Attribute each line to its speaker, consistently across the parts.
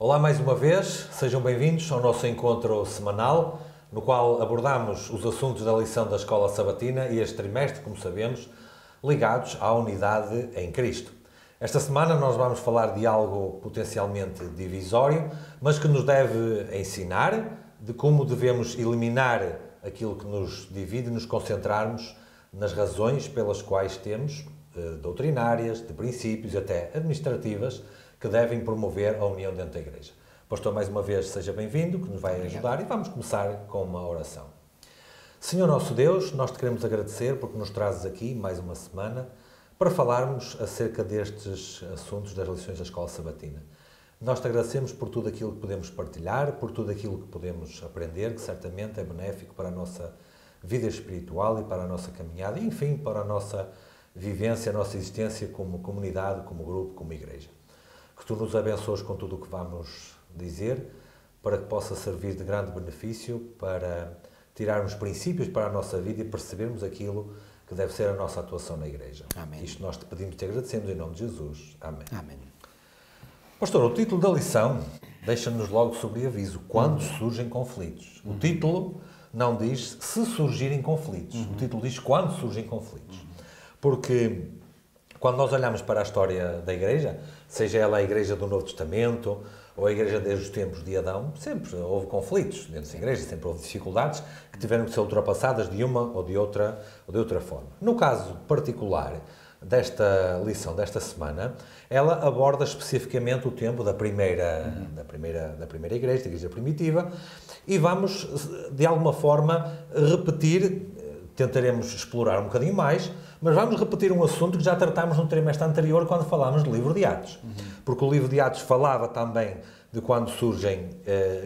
Speaker 1: Olá mais uma vez, sejam bem-vindos ao nosso encontro semanal, no qual abordamos os assuntos da lição da Escola Sabatina e este trimestre, como sabemos, ligados à unidade em Cristo. Esta semana nós vamos falar de algo potencialmente divisório, mas que nos deve ensinar de como devemos eliminar aquilo que nos divide e nos concentrarmos nas razões pelas quais temos, doutrinárias, de princípios e até administrativas, que devem promover a união dentro da Igreja. Pastor, mais uma vez, seja bem-vindo, que nos vai ajudar e vamos começar com uma oração. Senhor nosso Deus, nós te queremos agradecer porque nos trazes aqui mais uma semana para falarmos acerca destes assuntos das lições da Escola Sabatina. Nós te agradecemos por tudo aquilo que podemos partilhar, por tudo aquilo que podemos aprender, que certamente é benéfico para a nossa vida espiritual e para a nossa caminhada e, enfim, para a nossa vivência, a nossa existência como comunidade, como grupo, como igreja. Que tu nos abençoes com tudo o que vamos dizer, para que possa servir de grande benefício para tirarmos princípios para a nossa vida e percebermos aquilo que deve ser a nossa atuação na Igreja.
Speaker 2: Amém.
Speaker 1: Isto nós te pedimos e te agradecemos em nome de Jesus. Amém.
Speaker 2: Amém.
Speaker 1: Pastor, o título da lição deixa-nos logo sobre aviso, quando surgem conflitos. O título não diz se surgirem conflitos, o título diz quando surgem conflitos. Porque quando nós olhamos para a história da Igreja, seja ela a Igreja do Novo Testamento ou a Igreja desde os tempos de Adão, sempre houve conflitos dentro da Igreja, sempre houve dificuldades que tiveram que ser ultrapassadas de uma ou de outra forma. No caso particular desta lição, desta semana, ela aborda especificamente o tempo da primeira Igreja, da Igreja primitiva, e vamos, de alguma forma, repetir, tentaremos explorar um bocadinho mais, mas vamos repetir um assunto que já tratámos no trimestre anterior quando falámos do livro de Atos. Porque o livro de Atos falava também de quando surgem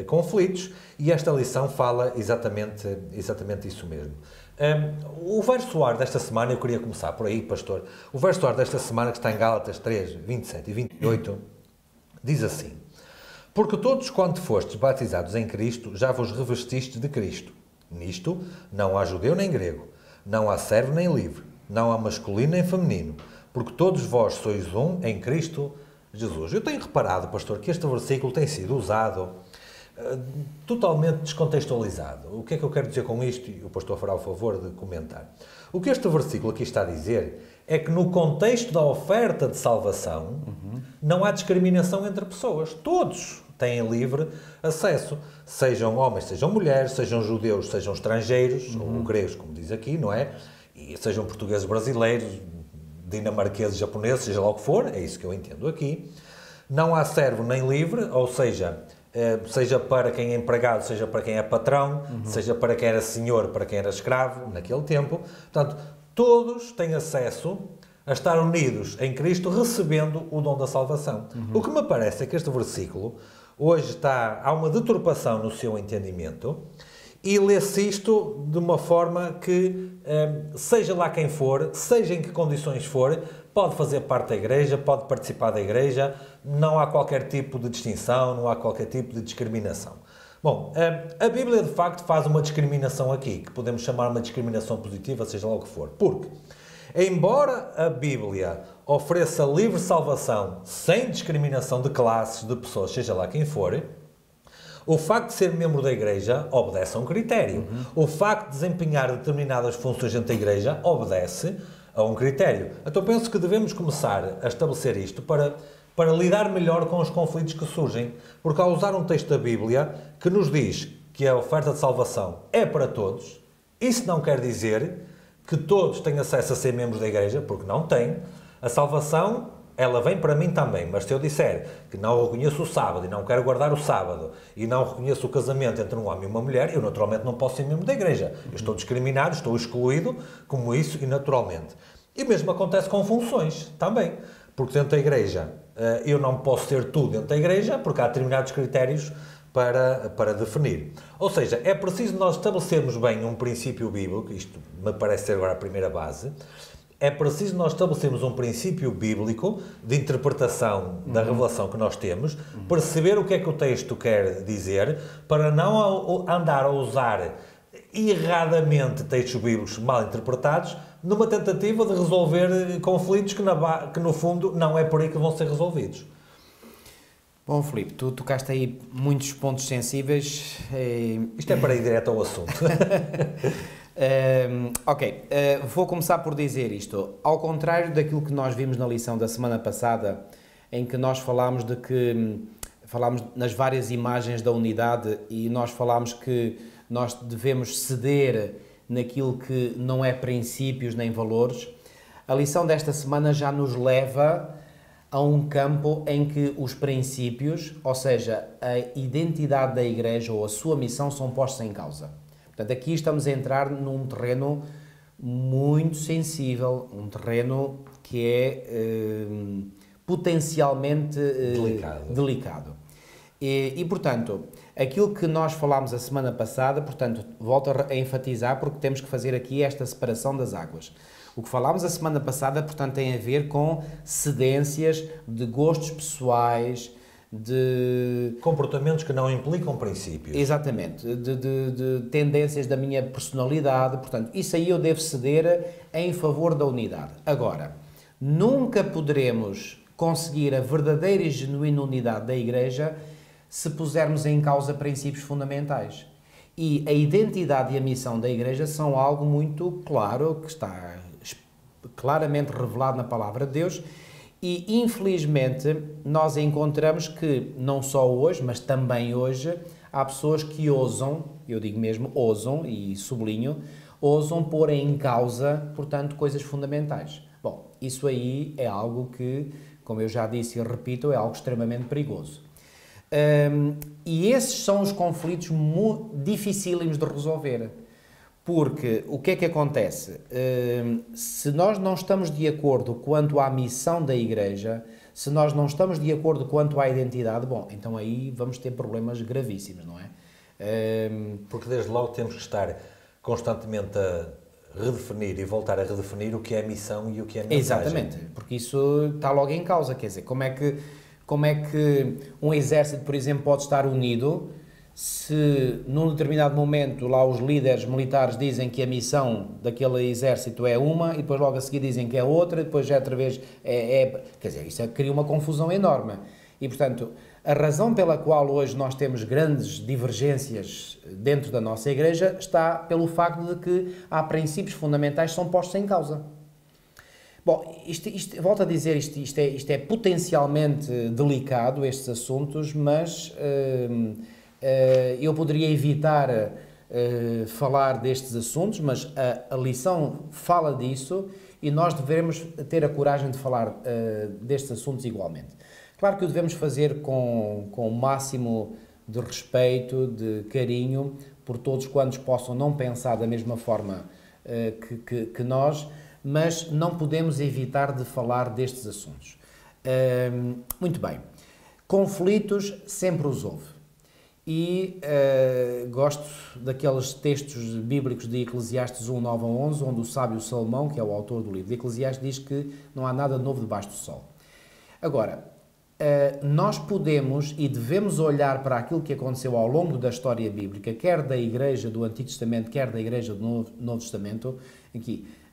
Speaker 1: conflitos e esta lição fala exatamente isso mesmo. O verso-ar desta semana, eu queria começar por aí, pastor. O verso-ar desta semana, que está em Gálatas 3, 27 e 28, diz assim: Porque todos quanto fostes batizados em Cristo, já vos revestistes de Cristo. Nisto não há judeu nem grego, não há servo nem livre, não há masculino nem feminino, porque todos vós sois um em Cristo Jesus. Eu tenho reparado, pastor, que este versículo tem sido usado totalmente descontextualizado. O que é que eu quero dizer com isto? E o pastor fará o favor de comentar. O que este versículo aqui está a dizer é que no contexto da oferta de salvação não há discriminação entre pessoas. Todos têm livre acesso, sejam homens, sejam mulheres, sejam judeus, sejam estrangeiros, ou gregos, como diz aqui, não é? E sejam portugueses, brasileiros, dinamarqueses, japoneses, seja lá o que for, é isso que eu entendo aqui. Não há servo nem livre, ou seja, seja para quem é empregado, seja para quem é patrão, seja para quem era senhor, para quem era escravo, naquele tempo. Portanto, todos têm acesso a estar unidos em Cristo, recebendo o dom da salvação. O que me parece é que este versículo hoje há uma deturpação no seu entendimento e lê-se isto de uma forma que, seja lá quem for, seja em que condições for, pode fazer parte da Igreja, pode participar da Igreja, não há qualquer tipo de distinção, não há qualquer tipo de discriminação. Bom, a Bíblia de facto faz uma discriminação aqui, que podemos chamar uma discriminação positiva, seja lá o que for, porque embora a Bíblia ofereça livre salvação sem discriminação de classes, de pessoas, seja lá quem for, o facto de ser membro da Igreja obedece a um critério. O facto de desempenhar determinadas funções dentro da Igreja obedece a um critério. Então penso que devemos começar a estabelecer isto para lidar melhor com os conflitos que surgem. Porque ao usar um texto da Bíblia que nos diz que a oferta de salvação é para todos, isso não quer dizer que todos têm acesso a ser membros da Igreja, porque não têm. A salvação, ela vem para mim também, mas se eu disser que não reconheço o sábado e não quero guardar o sábado e não reconheço o casamento entre um homem e uma mulher, eu naturalmente não posso ser membro da Igreja. Eu estou discriminado, estou excluído, como isso e naturalmente. E o mesmo acontece com funções também, porque dentro da Igreja eu não posso ter tudo dentro da Igreja, porque há determinados critérios para definir. Ou seja, é preciso nós estabelecermos bem um princípio bíblico, isto me parece ser agora a primeira base, é preciso nós estabelecermos um princípio bíblico de interpretação da revelação que nós temos, perceber o que é que o texto quer dizer, para não andar a usar erradamente textos bíblicos mal interpretados, numa tentativa de resolver conflitos que no fundo não é por aí que vão ser resolvidos.
Speaker 2: Bom, Filipe, tu tocaste aí muitos pontos sensíveis.
Speaker 1: Isto é para ir direto ao assunto.
Speaker 2: Vou começar por dizer isto. Ao contrário daquilo que nós vimos na lição da semana passada, em que nós falámos nas várias imagens da unidade e nós falámos que nós devemos ceder naquilo que não é princípios nem valores, a lição desta semana já nos leva a um campo em que os princípios, ou seja, a identidade da Igreja ou a sua missão são postos em causa. Portanto, aqui estamos a entrar num terreno muito sensível, um terreno que é potencialmente delicado. Portanto, aquilo que nós falámos a semana passada, portanto, volto a enfatizar porque temos que fazer aqui esta separação das águas. O que falámos a semana passada, portanto, tem a ver com cedências de gostos pessoais, de...
Speaker 1: comportamentos que não implicam princípios.
Speaker 2: Exatamente, de tendências da minha personalidade, portanto, isso aí eu devo ceder em favor da unidade. Agora, nunca poderemos conseguir a verdadeira e genuína unidade da Igreja se pusermos em causa princípios fundamentais. E a identidade e a missão da Igreja são algo muito claro, que está claramente revelado na Palavra de Deus, e infelizmente nós encontramos que, não só hoje, mas também hoje, há pessoas que ousam, eu digo mesmo ousam, e sublinho, ousam pôr em causa, portanto, coisas fundamentais. Bom, isso aí é algo que, como eu já disse e repito, é algo extremamente perigoso. E esses são os conflitos dificílimos de resolver, porque o que é que acontece? Se nós não estamos de acordo quanto à missão da Igreja, se nós não estamos de acordo quanto à identidade, bom, então aí vamos ter problemas gravíssimos, não é?
Speaker 1: Porque desde logo temos que estar constantemente a redefinir e voltar a redefinir o que é missão e o que é mensagem.
Speaker 2: Exatamente, porque isso está logo em causa, quer dizer, como é que um exército, por exemplo, pode estar unido se num determinado momento lá os líderes militares dizem que a missão daquele exército é uma e depois logo a seguir dizem que é outra e depois já outra vez quer dizer, isso cria uma confusão enorme. E, portanto, a razão pela qual hoje nós temos grandes divergências dentro da nossa Igreja está pelo facto de que há princípios fundamentais que são postos em causa. Bom, volto a dizer, isto é potencialmente delicado, estes assuntos, mas eu poderia evitar falar destes assuntos, mas a lição fala disso e nós devemos ter a coragem de falar destes assuntos igualmente. Claro que o devemos fazer com o máximo de respeito, de carinho, por todos quantos possam não pensar da mesma forma que nós, mas não podemos evitar de falar destes assuntos. Muito bem. Conflitos sempre os houve. E gosto daqueles textos bíblicos de Eclesiastes 1, 9 a 11, onde o sábio Salomão, que é o autor do livro de Eclesiastes, diz que não há nada novo debaixo do sol. Agora, nós podemos e devemos olhar para aquilo que aconteceu ao longo da história bíblica, quer da Igreja do Antigo Testamento, quer da Igreja do Novo Testamento.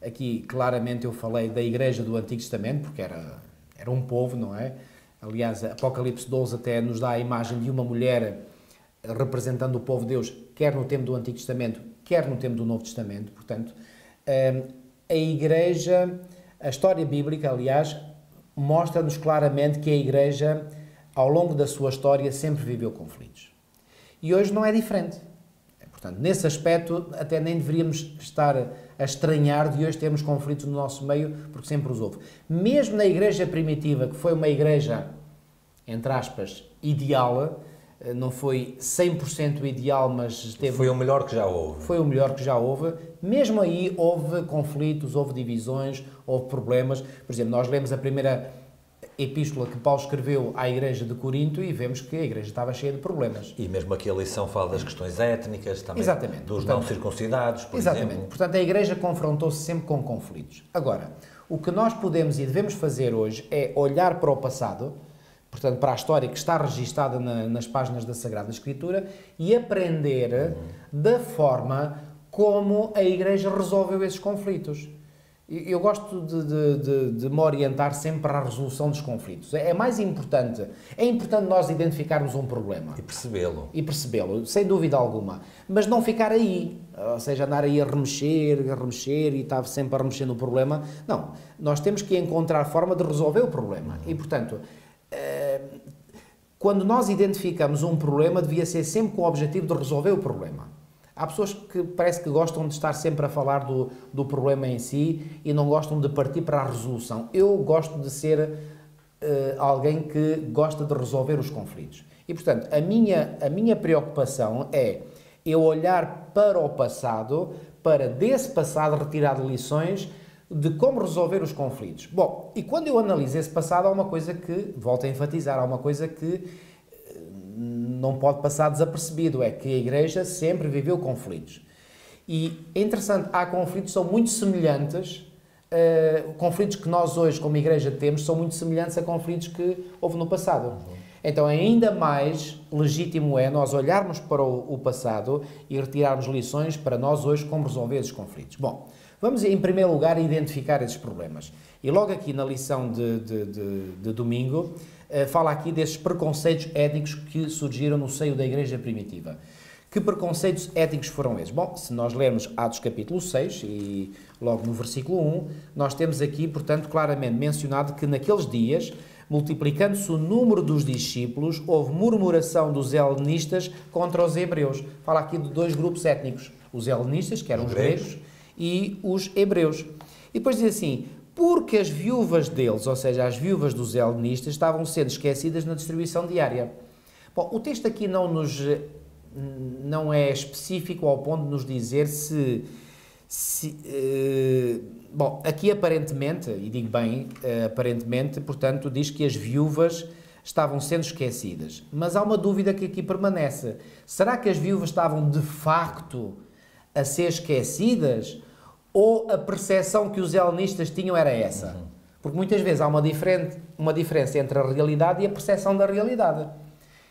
Speaker 2: Aqui claramente eu falei da Igreja do Antigo Testamento, porque era um povo, não é? Aliás, Apocalipse 12 até nos dá a imagem de uma mulher representando o povo de Deus, quer no tempo do Antigo Testamento, quer no tempo do Novo Testamento. Portanto, a Igreja, a história bíblica, aliás, mostra-nos claramente que a Igreja, ao longo da sua história, sempre viveu conflitos. E hoje não é diferente. Portanto, nesse aspecto, até nem deveríamos estar a estranhar de hoje termos conflitos no nosso meio, porque sempre os houve. Mesmo na Igreja primitiva, que foi uma Igreja, entre aspas, ideal, não foi 100% ideal, mas
Speaker 1: foi o melhor que já houve.
Speaker 2: Foi o melhor que já houve. Mesmo aí houve conflitos, houve divisões, houve problemas. Por exemplo, nós lemos a primeira epístola que Paulo escreveu à Igreja de Corinto e vemos que a Igreja estava cheia de problemas.
Speaker 1: E mesmo aqui a lição fala das questões étnicas, também
Speaker 2: exatamente.
Speaker 1: Dos não circuncidados, por
Speaker 2: exatamente.
Speaker 1: exemplo.
Speaker 2: Portanto, a Igreja confrontou-se sempre com conflitos. Agora, o que nós podemos e devemos fazer hoje é olhar para o passado, portanto, para a história que está registada nas páginas da Sagrada Escritura e aprender da forma como a Igreja resolveu esses conflitos. Eu gosto de me orientar sempre para a resolução dos conflitos. É mais importante, é importante nós identificarmos um problema.
Speaker 1: E percebê-lo.
Speaker 2: E percebê-lo, sem dúvida alguma. Mas não ficar aí, ou seja, andar aí a remexer e estar sempre a remexer no problema. Não, nós temos que encontrar forma de resolver o problema. E, portanto, quando nós identificamos um problema, devia ser sempre com o objetivo de resolver o problema. Há pessoas que parece que gostam de estar sempre a falar do problema em si e não gostam de partir para a resolução. Eu gosto de ser alguém que gosta de resolver os conflitos. E, portanto, a minha preocupação é eu olhar para o passado, para desse passado retirar lições de como resolver os conflitos. Bom, e quando eu analiso esse passado, há uma coisa que, volto a enfatizar, há uma coisa que não pode passar desapercebido, é que a Igreja sempre viveu conflitos. E é interessante, há conflitos que são muito semelhantes, conflitos que nós hoje como Igreja temos, são muito semelhantes a conflitos que houve no passado. Então ainda mais legítimo é nós olharmos para o passado e retirarmos lições para nós hoje como resolver esses conflitos. Bom, vamos em primeiro lugar identificar esses problemas. E logo aqui na lição de domingo, fala aqui desses preconceitos étnicos que surgiram no seio da Igreja primitiva. Que preconceitos étnicos foram esses? Bom, se nós lermos Atos capítulo 6 e logo no versículo 1, nós temos aqui, portanto, claramente mencionado que naqueles dias, multiplicando-se o número dos discípulos, houve murmuração dos helenistas contra os hebreus. Fala aqui de dois grupos étnicos, os helenistas, que eram os gregos, e os hebreus. E depois diz assim, porque as viúvas deles, ou seja, as viúvas dos helenistas, estavam sendo esquecidas na distribuição diária. Bom, o texto aqui não é específico ao ponto de nos dizer bom, aqui aparentemente, e digo bem, aparentemente, portanto, diz que as viúvas estavam sendo esquecidas. Mas há uma dúvida que aqui permanece. Será que as viúvas estavam de facto a ser esquecidas? Ou a percepção que os helenistas tinham era essa? Porque muitas vezes há uma diferença entre a realidade e a percepção da realidade.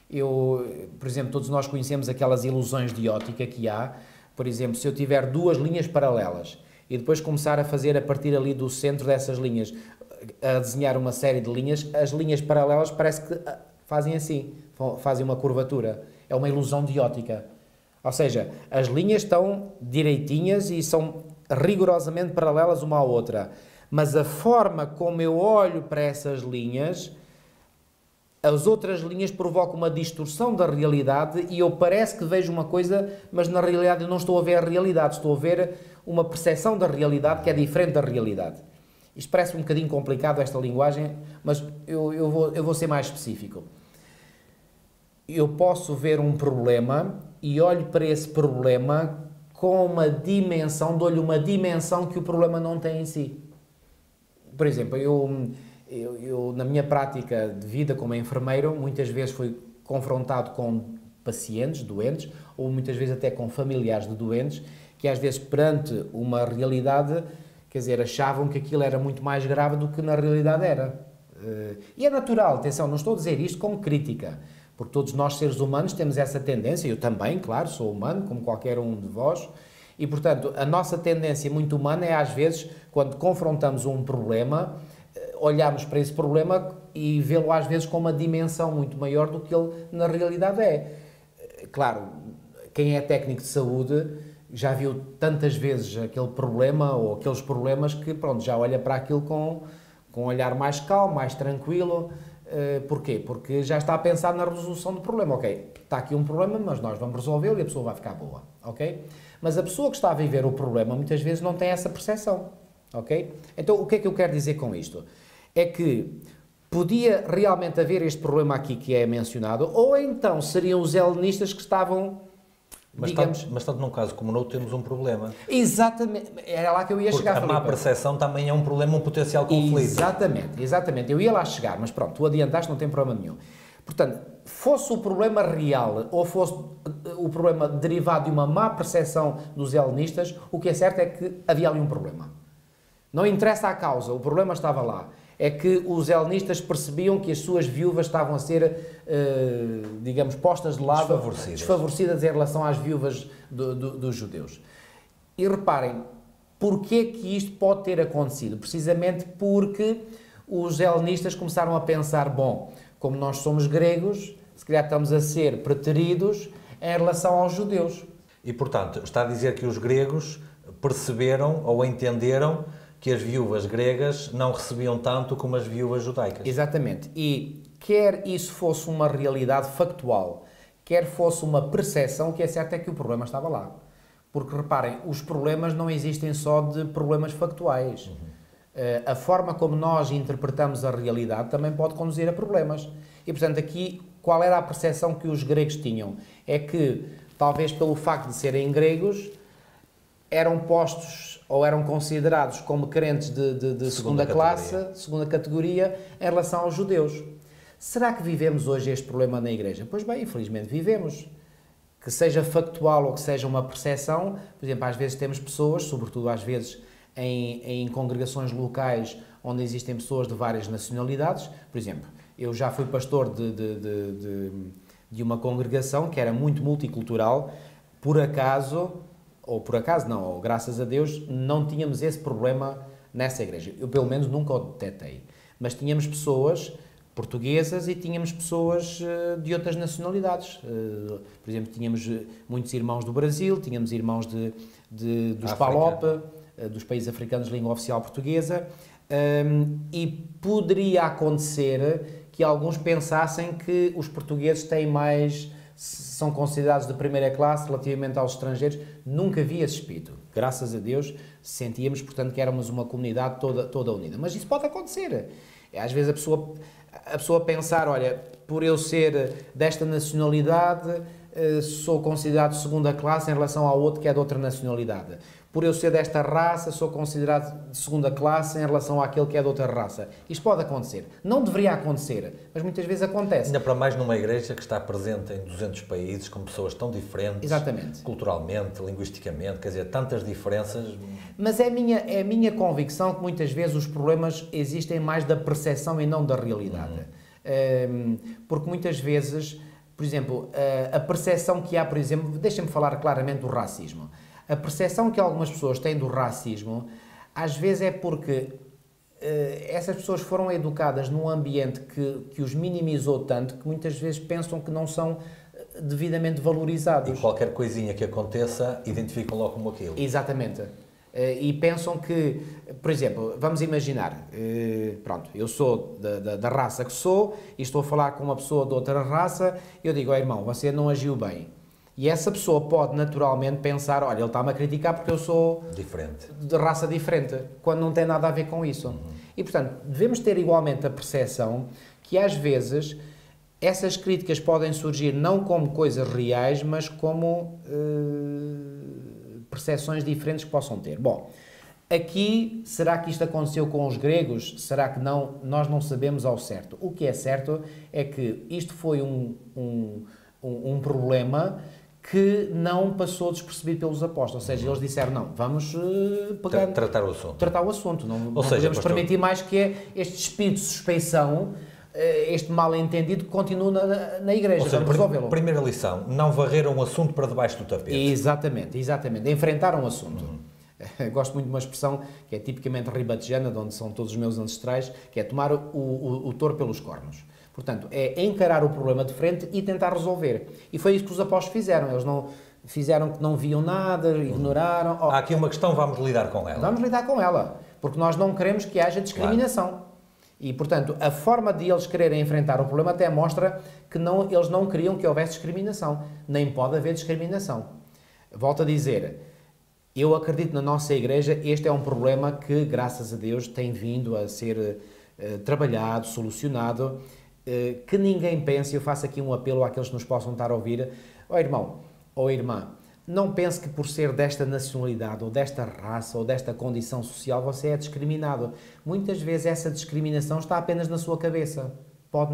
Speaker 2: Por exemplo, todos nós conhecemos aquelas ilusões de ótica que há. Por exemplo, se eu tiver duas linhas paralelas e depois começar a fazer a partir ali do centro dessas linhas, a desenhar uma série de linhas, as linhas paralelas parece que fazem assim, fazem uma curvatura. É uma ilusão de ótica. Ou seja, as linhas estão direitinhas e são rigorosamente paralelas uma à outra, mas a forma como eu olho para essas linhas, as outras linhas provocam uma distorção da realidade e eu parece que vejo uma coisa, mas na realidade eu não estou a ver a realidade, estou a ver uma percepção da realidade que é diferente da realidade. Isto parece um bocadinho complicado, esta linguagem, mas eu vou ser mais específico. Eu posso ver um problema e olho para esse problema com uma dimensão, dou-lhe uma dimensão que o problema não tem em si. Por exemplo, eu na minha prática de vida como enfermeiro, muitas vezes fui confrontado com pacientes, doentes, ou muitas vezes até com familiares de doentes, que às vezes perante uma realidade, quer dizer, achavam que aquilo era muito mais grave do que na realidade era. E é natural, atenção, não estou a dizer isto como crítica, porque todos nós seres humanos temos essa tendência, eu também, claro, sou humano, como qualquer um de vós, e portanto a nossa tendência muito humana é às vezes, quando confrontamos um problema, olharmos para esse problema e vê-lo às vezes com uma dimensão muito maior do que ele na realidade é. Claro, quem é técnico de saúde já viu tantas vezes aquele problema ou aqueles problemas que pronto, já olha para aquilo com um olhar mais calmo, mais tranquilo. Porquê? Porque já está a pensar na resolução do problema. Ok, está aqui um problema, mas nós vamos resolvê-lo e a pessoa vai ficar boa. Ok? Mas a pessoa que está a viver o problema muitas vezes não tem essa percepção. Ok? Então o que é que eu quero dizer com isto? É que podia realmente haver este problema aqui que é mencionado, ou então seriam os helenistas que estavam, digamos...
Speaker 1: Mas tanto num caso como no outro temos um problema.
Speaker 2: Exatamente, era lá que eu ia chegar,
Speaker 1: Filipe. A má percepção também é um problema, um potencial conflito.
Speaker 2: Exatamente, eu ia lá chegar, mas pronto, tu adiantaste, não tem problema nenhum. Portanto, fosse o problema real ou fosse o problema derivado de uma má percepção dos helenistas, o que é certo é que havia ali um problema. Não interessa a causa, o problema estava lá. É que os helenistas percebiam que as suas viúvas estavam a ser, digamos, postas de lado, desfavorecidas em relação às viúvas dos judeus. E reparem, Porquê que isto pode ter acontecido? Precisamente porque os helenistas começaram a pensar, bom, como nós somos gregos, se calhar estamos a ser preteridos em relação aos judeus.
Speaker 1: E, portanto, está a dizer que os gregos perceberam ou entenderam que as viúvas gregas não recebiam tanto como as viúvas judaicas.
Speaker 2: Exatamente. E quer isso fosse uma realidade factual, quer fosse uma percepção, o que é certo é que o problema estava lá. Porque, reparem, os problemas não existem só de problemas factuais. A forma como nós interpretamos a realidade também pode conduzir a problemas. E, portanto, aqui, qual era a percepção que os gregos tinham? É que, talvez pelo facto de serem gregos, eram postos ou eram considerados como crentes de segunda classe, segunda categoria, em relação aos judeus. Será que vivemos hoje este problema na Igreja? Pois bem, infelizmente vivemos. Que seja factual ou que seja uma percepção, por exemplo, às vezes temos pessoas, sobretudo às vezes em congregações locais onde existem pessoas de várias nacionalidades. Por exemplo, eu já fui pastor de uma congregação que era muito multicultural. Por acaso não, ou graças a Deus, não tínhamos esse problema nessa igreja. Eu, pelo menos, nunca o detetei. Mas tínhamos pessoas portuguesas e tínhamos pessoas de outras nacionalidades. Por exemplo, tínhamos muitos irmãos do Brasil, tínhamos irmãos dos PALOP, dos países africanos de língua oficial portuguesa, e poderia acontecer que alguns pensassem que os portugueses são considerados de primeira classe relativamente aos estrangeiros. Nunca vi esse espírito. Graças a Deus sentíamos, portanto, que éramos uma comunidade toda unida. Mas isso pode acontecer. Às vezes a pessoa pensar, olha, por eu ser desta nacionalidade, sou considerado de segunda classe em relação ao outro que é de outra nacionalidade. Por eu ser desta raça, sou considerado de segunda classe em relação àquele que é de outra raça. Isto pode acontecer. Não deveria acontecer, mas muitas vezes acontece.
Speaker 1: Ainda para mais numa igreja que está presente em 200 países, com pessoas tão diferentes.
Speaker 2: Exatamente.
Speaker 1: Culturalmente, linguisticamente, quer dizer, tantas diferenças.
Speaker 2: Mas é a minha convicção que muitas vezes os problemas existem mais da percepção e não da realidade. Porque muitas vezes, por exemplo, a percepção que há, por exemplo, deixem-me falar claramente do racismo. A percepção que algumas pessoas têm do racismo, às vezes é porque essas pessoas foram educadas num ambiente que os minimizou tanto que muitas vezes pensam que não são devidamente valorizados.
Speaker 1: E qualquer coisinha que aconteça, identificam logo como aquilo.
Speaker 2: Exatamente. E pensam que, por exemplo, vamos imaginar, pronto, eu sou da raça que sou e estou a falar com uma pessoa de outra raça, eu digo, irmão, você não agiu bem. E essa pessoa pode naturalmente pensar, olha, ele está-me a criticar porque eu sou
Speaker 1: diferente,
Speaker 2: de raça diferente, quando não tem nada a ver com isso. E, portanto, devemos ter igualmente a percepção que, às vezes, essas críticas podem surgir não como coisas reais, mas como percepções diferentes que possam ter. Bom, aqui, será que isto aconteceu com os gregos? Será que não? Nós não sabemos ao certo. O que é certo é que isto foi um problema que não passou despercebido pelos apóstolos. Ou seja, eles disseram, não, vamos
Speaker 1: tratar o assunto.
Speaker 2: Tratar o assunto. Não
Speaker 1: seja,
Speaker 2: podemos
Speaker 1: pastor,
Speaker 2: permitir mais que este espírito de suspeição, este mal-entendido, continue na igreja.
Speaker 1: Ou seja,
Speaker 2: vamos resolvê-lo.
Speaker 1: Primeira lição, não varreram o assunto para debaixo do tapete.
Speaker 2: Exatamente. Enfrentaram o assunto. Gosto muito de uma expressão que é tipicamente ribatejana, de onde são todos os meus ancestrais, que é tomar o touro pelos cornos. Portanto, é encarar o problema de frente e tentar resolver. E foi isso que os apóstolos fizeram. Eles não fizeram que não viam nada, ignoraram.
Speaker 1: Há aqui uma questão, vamos lidar com ela.
Speaker 2: Vamos lidar com ela, porque nós não queremos que haja discriminação. Claro. E, portanto, a forma de eles quererem enfrentar o problema até mostra que eles não queriam que houvesse discriminação. Nem pode haver discriminação. Volto a dizer, eu acredito na nossa igreja, este é um problema que, graças a Deus, tem vindo a ser trabalhado, solucionado. Que ninguém pense, eu faço aqui um apelo àqueles que nos possam estar a ouvir, irmão, irmã, não pense que por ser desta nacionalidade, ou desta raça, ou desta condição social, você é discriminado. Muitas vezes essa discriminação está apenas na sua cabeça, pode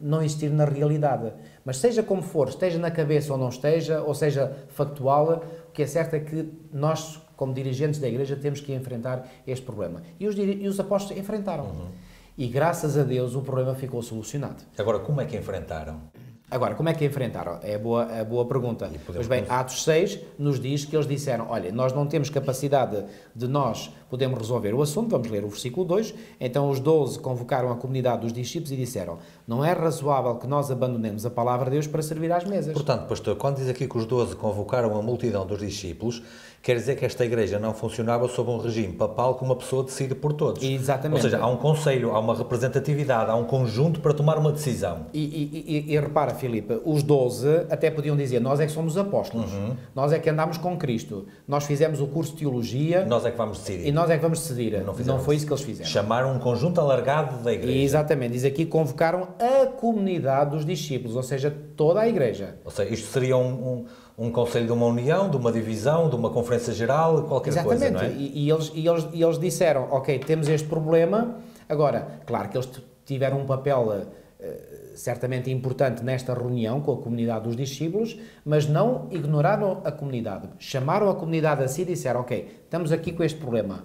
Speaker 2: não existir na realidade, mas seja como for, esteja na cabeça ou não esteja, ou seja factual, o que é certo é que nós, como dirigentes da igreja, temos que enfrentar este problema. E os apóstolos enfrentaram. E, graças a Deus, o problema ficou solucionado.
Speaker 1: Agora, como é que enfrentaram?
Speaker 2: Agora, como é que enfrentaram? É a boa pergunta. Pois bem, Atos 6 nos diz que eles disseram, olha, nós não temos capacidade de nós podermos resolver o assunto, vamos ler o versículo 2, então os 12 convocaram a comunidade dos discípulos e disseram, não é razoável que nós abandonemos a palavra de Deus para servir às mesas.
Speaker 1: Portanto, pastor, quando diz aqui que os 12 convocaram a multidão dos discípulos, quer dizer que esta igreja não funcionava sob um regime papal que uma pessoa decide por todos.
Speaker 2: Exatamente.
Speaker 1: Ou seja, há um conselho, há uma representatividade, há um conjunto para tomar uma decisão.
Speaker 2: E repara, Filipe, os 12 até podiam dizer, nós é que somos apóstolos, nós é que andámos com Cristo, nós fizemos o curso de teologia...
Speaker 1: Nós é que vamos decidir.
Speaker 2: E nós é que vamos decidir. Não foi isso que eles fizeram.
Speaker 1: Chamaram um conjunto alargado da igreja.
Speaker 2: Exatamente. Diz aqui que convocaram a comunidade dos discípulos, ou seja, toda a igreja.
Speaker 1: Ou seja, isto seria um conselho de uma união, de uma divisão, de uma conferência geral, qualquer coisa, não é?
Speaker 2: E eles disseram, ok, temos este problema. Agora, claro que eles tiveram um papel certamente importante nesta reunião com a comunidade dos discípulos, mas não ignoraram a comunidade. Chamaram a comunidade a si e disseram, ok, estamos aqui com este problema.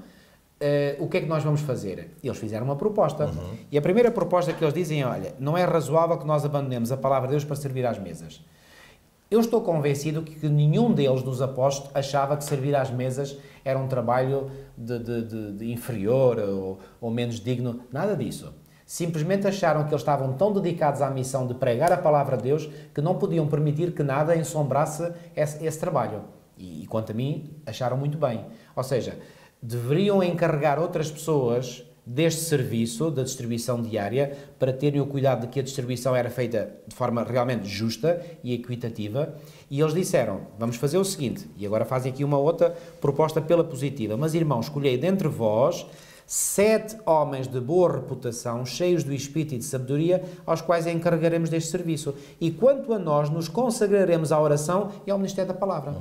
Speaker 2: O que é que nós vamos fazer? Eles fizeram uma proposta. E a primeira proposta que eles dizem é, olha, não é razoável que nós abandonemos a palavra de Deus para servir às mesas. Eu estou convencido que nenhum deles, dos apóstolos, achava que servir às mesas era um trabalho de inferior ou menos digno. Nada disso. Simplesmente acharam que eles estavam tão dedicados à missão de pregar a palavra de Deus que não podiam permitir que nada ensombrasse esse trabalho. E quanto a mim, acharam muito bem. Ou seja, deveriam encarregar outras pessoas deste serviço, da distribuição diária, para terem o cuidado de que a distribuição era feita de forma realmente justa e equitativa. E eles disseram, vamos fazer o seguinte, e agora fazem aqui uma outra proposta pela positiva, mas irmãos, escolhei dentre vós 7 homens de boa reputação, cheios do espírito e de sabedoria, aos quais encarregaremos deste serviço. E quanto a nós, nos consagraremos à oração e ao ministério da palavra.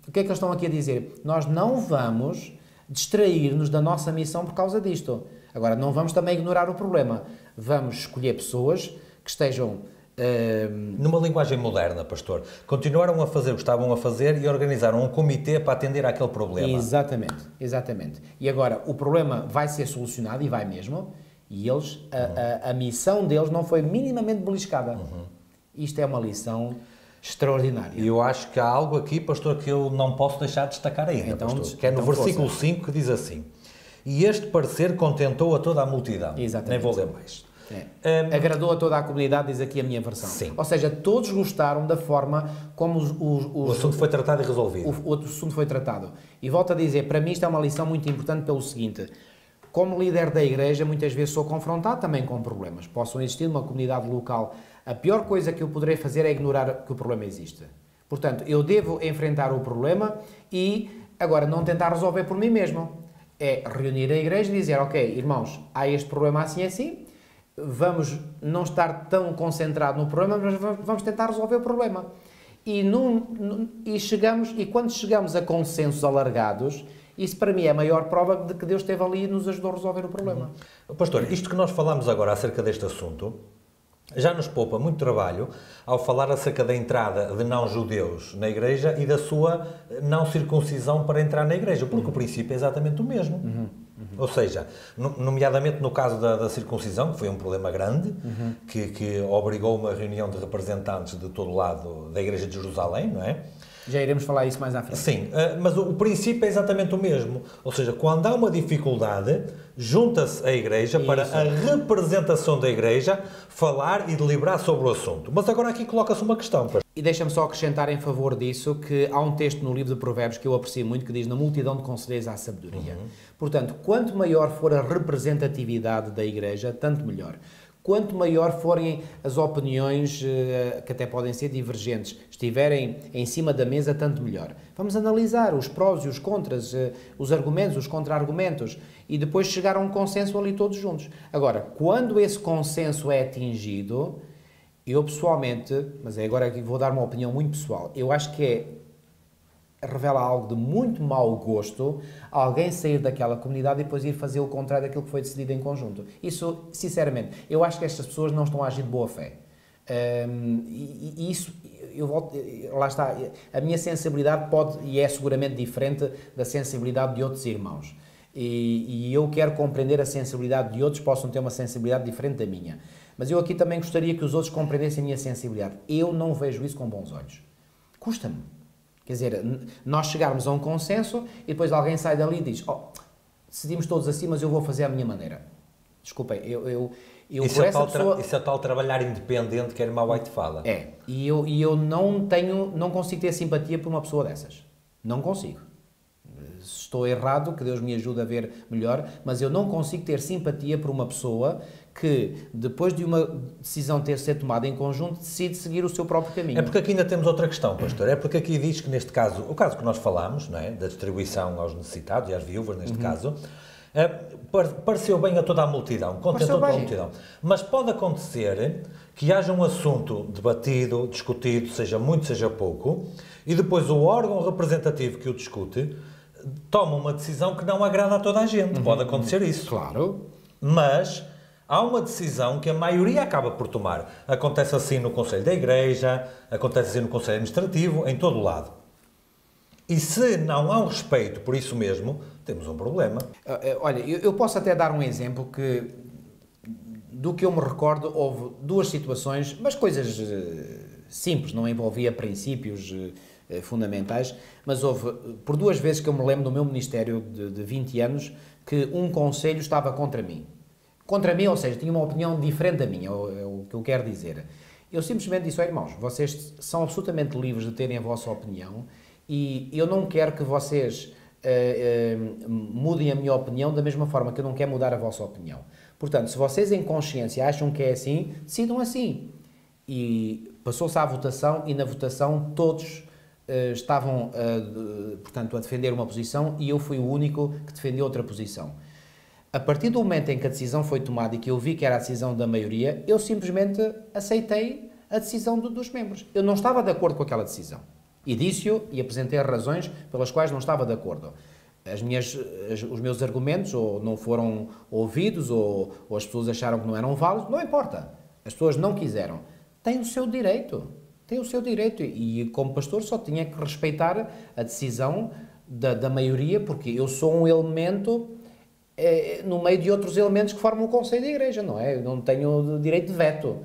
Speaker 2: O que é que eles estão aqui a dizer? Nós não vamos distrair-nos da nossa missão por causa disto. Agora, não vamos também ignorar o problema. Vamos escolher pessoas que estejam...
Speaker 1: Numa linguagem moderna, pastor, continuaram a fazer o que estavam a fazer e organizaram um comitê para atender àquele problema.
Speaker 2: Exatamente, exatamente. E agora, o problema vai ser solucionado, e vai mesmo, e eles, a missão deles não foi minimamente beliscada. Isto é uma lição extraordinária.
Speaker 1: E eu acho que há algo aqui, pastor, que eu não posso deixar de destacar ainda, então, pastor, que é no versículo 5 que diz assim, e este parecer contentou a toda a multidão.
Speaker 2: Exatamente.
Speaker 1: Nem vou ler mais.
Speaker 2: Agradou a toda a comunidade, diz aqui a minha versão.
Speaker 1: Sim.
Speaker 2: Ou seja, todos gostaram da forma como
Speaker 1: o assunto foi tratado e resolvido.
Speaker 2: O assunto foi tratado. E volto a dizer, para mim isto é uma lição muito importante pelo seguinte, como líder da igreja, muitas vezes sou confrontado também com problemas. Possam existir numa comunidade local. A pior coisa que eu poderei fazer é ignorar que o problema existe. Portanto, eu devo enfrentar o problema e, agora, não tentar resolver por mim mesmo. É reunir a igreja e dizer, ok, irmãos, há este problema assim e assim, vamos não estar tão concentrado no problema, mas vamos tentar resolver o problema. E quando chegamos a consensos alargados, isso para mim é a maior prova de que Deus esteve ali e nos ajudou a resolver o problema.
Speaker 1: Pastor, isto que nós falamos agora acerca deste assunto, já nos poupa muito trabalho ao falar acerca da entrada de não-judeus na igreja e da sua não circuncisão para entrar na igreja, porque o princípio é exatamente o mesmo. Ou seja, nomeadamente no caso da circuncisão, que foi um problema grande, que obrigou uma reunião de representantes de todo o lado da igreja de Jerusalém, não é?
Speaker 2: Já iremos falar isso mais à frente.
Speaker 1: Sim, mas o princípio é exatamente o mesmo. Ou seja, quando há uma dificuldade, junta-se a igreja para a representação da igreja falar e deliberar sobre o assunto. Mas agora aqui coloca-se uma questão.
Speaker 2: E deixa-me só acrescentar em favor disso que há um texto no livro de Provérbios que eu aprecio muito que diz, na multidão de conselheiros há sabedoria. Portanto, quanto maior for a representatividade da igreja, tanto melhor. Quanto maior forem as opiniões, que até podem ser divergentes, estiverem em cima da mesa, tanto melhor. Vamos analisar os prós e os contras, os argumentos, os contra-argumentos, e depois chegar a um consenso ali todos juntos. Agora, quando esse consenso é atingido, eu pessoalmente, mas agora aqui vou dar uma opinião muito pessoal, eu acho que revela algo de muito mau gosto alguém sair daquela comunidade e depois ir fazer o contrário daquilo que foi decidido em conjunto. Isso, sinceramente, eu acho que estas pessoas não estão a agir de boa fé. E isso, lá está, a minha sensibilidade pode e é seguramente diferente da sensibilidade de outros irmãos. E eu quero compreender a sensibilidade de outros, possam ter uma sensibilidade diferente da minha. Mas eu aqui também gostaria que os outros compreendessem a minha sensibilidade. Eu não vejo isso com bons olhos. Custa-me. Quer dizer, nós chegarmos a um consenso e depois alguém sai dali e diz: oh, decidimos todos assim, mas eu vou fazer à minha maneira. Desculpem,
Speaker 1: isso é tal trabalhar independente que a irmã White fala.
Speaker 2: É, e eu não consigo ter simpatia por uma pessoa dessas. Não consigo. Se estou errado, que Deus me ajude a ver melhor, mas eu não consigo ter simpatia por uma pessoa que, depois de uma decisão ter sido tomada em conjunto, decide seguir o seu próprio caminho.
Speaker 1: É porque aqui ainda temos outra questão, pastor. É porque aqui diz que, neste caso, o caso que nós falámos, não é? Da distribuição aos necessitados e às viúvas, neste caso, pareceu bem a toda a multidão, contentou toda a multidão. Mas pode acontecer que haja um assunto debatido, discutido, seja muito, seja pouco, e depois o órgão representativo que o discute toma uma decisão que não agrada a toda a gente. Pode acontecer isso.
Speaker 2: Claro.
Speaker 1: Mas há uma decisão que a maioria acaba por tomar. Acontece assim no Conselho da Igreja, acontece assim no Conselho Administrativo, em todo o lado. E se não há um respeito por isso mesmo, temos um problema.
Speaker 2: Olha, eu posso até dar um exemplo que, do que eu me recordo, houve duas situações, mas coisas simples, não envolvia princípios fundamentais, mas houve por duas vezes que eu me lembro no meu ministério de 20 anos que um conselho estava contra mim. Contra mim, ou seja, tinha uma opinião diferente da minha, é o que eu quero dizer. Eu simplesmente disse: irmãos, vocês são absolutamente livres de terem a vossa opinião e eu não quero que vocês mudem a minha opinião da mesma forma que eu não quero mudar a vossa opinião. Portanto, se vocês em consciência acham que é assim, decidam assim. E passou-se à votação e na votação todos estavam, portanto, a defender uma posição e eu fui o único que defendeu outra posição. A partir do momento em que a decisão foi tomada e que eu vi que era a decisão da maioria, eu simplesmente aceitei a decisão dos membros. Eu não estava de acordo com aquela decisão. E disse-o e apresentei as razões pelas quais não estava de acordo. Os meus argumentos ou não foram ouvidos ou as pessoas acharam que não eram válidos, não importa. As pessoas não quiseram. Têm o seu direito. Têm o seu direito. E como pastor só tinha que respeitar a decisão da maioria, porque eu sou um elemento no meio de outros elementos que formam o Conselho da Igreja, não é? Eu não tenho direito de veto.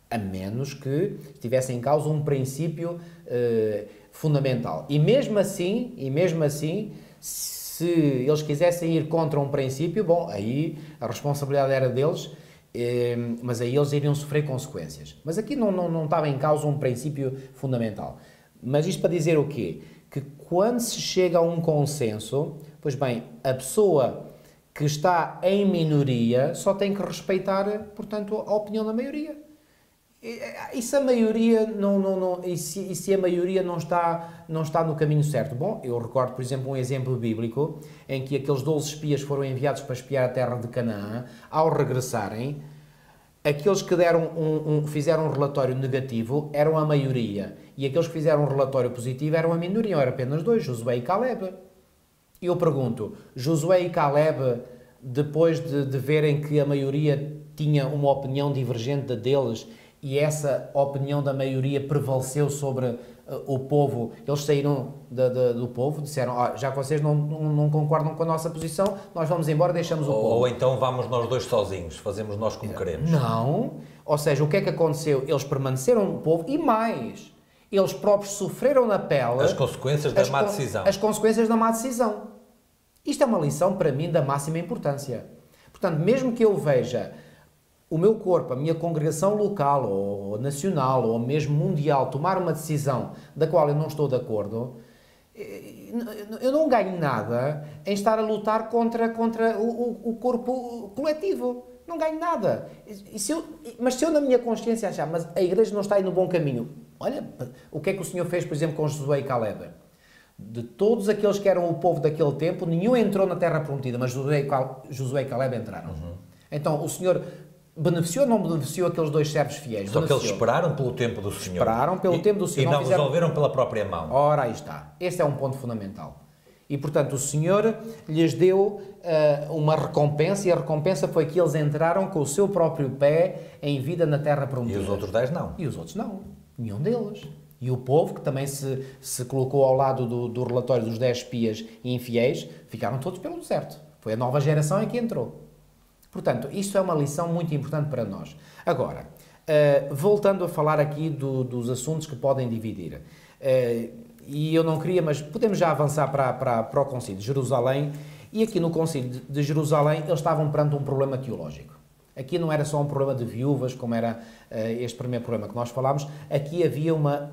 Speaker 2: A menos que estivesse em causa um princípio fundamental. E mesmo assim, se eles quisessem ir contra um princípio, bom, aí a responsabilidade era deles, mas aí eles iriam sofrer consequências. Mas aqui não estava em causa um princípio fundamental. Mas isto para dizer o quê? Que quando se chega a um consenso, pois bem, a pessoa que está em minoria só tem que respeitar, portanto, a opinião da maioria. E se a maioria se a maioria não está no caminho certo? Bom, eu recordo, por exemplo, um exemplo bíblico em que aqueles 12 espias foram enviados para espiar a terra de Canaã. Ao regressarem, aqueles que fizeram um relatório negativo eram a maioria e aqueles que fizeram um relatório positivo eram a minoria, eram apenas dois, Josué e Caleb. E eu pergunto, Josué e Caleb, depois de verem que a maioria tinha uma opinião divergente da deles, e essa opinião da maioria prevaleceu sobre o povo, eles saíram do povo, disseram: já que vocês não concordam com a nossa posição, nós vamos embora e deixamos o povo.
Speaker 1: Ou então vamos nós dois sozinhos, fazemos nós como queremos.
Speaker 2: Não. Ou seja, o que é que aconteceu? Eles permaneceram no povo e mais, eles próprios sofreram na pele
Speaker 1: as consequências da má decisão.
Speaker 2: As consequências da má decisão. Isto é uma lição para mim da máxima importância. Portanto, mesmo que eu veja o meu corpo, a minha congregação local, ou nacional, ou mesmo mundial, tomar uma decisão da qual eu não estou de acordo, eu não ganho nada em estar a lutar contra o corpo coletivo. Não ganho nada. Mas se eu na minha consciência achar, mas a igreja não está aí no bom caminho, olha, o que é que o Senhor fez, por exemplo, com Josué e Caleb? De todos aqueles que eram o povo daquele tempo, nenhum entrou na terra prometida, mas Josué e Caleb entraram. Então, o Senhor beneficiou ou não beneficiou aqueles dois servos fiéis?
Speaker 1: Só que eles esperaram pelo tempo do Senhor.
Speaker 2: Esperaram pelo tempo do Senhor.
Speaker 1: E não resolveram pela própria mão.
Speaker 2: Ora, aí está. Este é um ponto fundamental. E, portanto, o Senhor lhes deu uma recompensa, e a recompensa foi que eles entraram com o seu próprio pé em vida na terra prometida.
Speaker 1: E os outros 10 não.
Speaker 2: E os outros não. Nenhum deles. E o povo, que também se colocou ao lado do relatório dos 10 espias infiéis, ficaram todos pelo deserto. Foi a nova geração em que entrou. Portanto, isto é uma lição muito importante para nós. Agora, voltando a falar aqui dos assuntos que podem dividir, e eu não queria, mas podemos já avançar para o Concílio de Jerusalém, e aqui no Concílio de Jerusalém eles estavam perante um problema teológico. Aqui não era só um problema de viúvas, como era este primeiro problema que nós falámos, aqui havia uma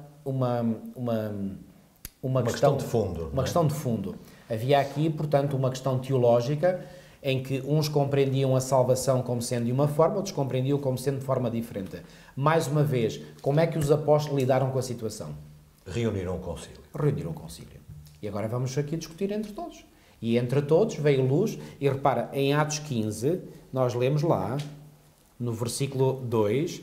Speaker 1: questão de fundo.
Speaker 2: Uma questão de fundo. Havia aqui, portanto, uma questão teológica em que uns compreendiam a salvação como sendo de uma forma, outros compreendiam como sendo de forma diferente. Mais uma vez, como é que os apóstolos lidaram com a situação?
Speaker 1: Reuniram o concílio.
Speaker 2: Reuniram o concílio. E agora vamos aqui discutir entre todos. E entre todos veio luz, e repara, em Atos 15, nós lemos lá, no versículo 2,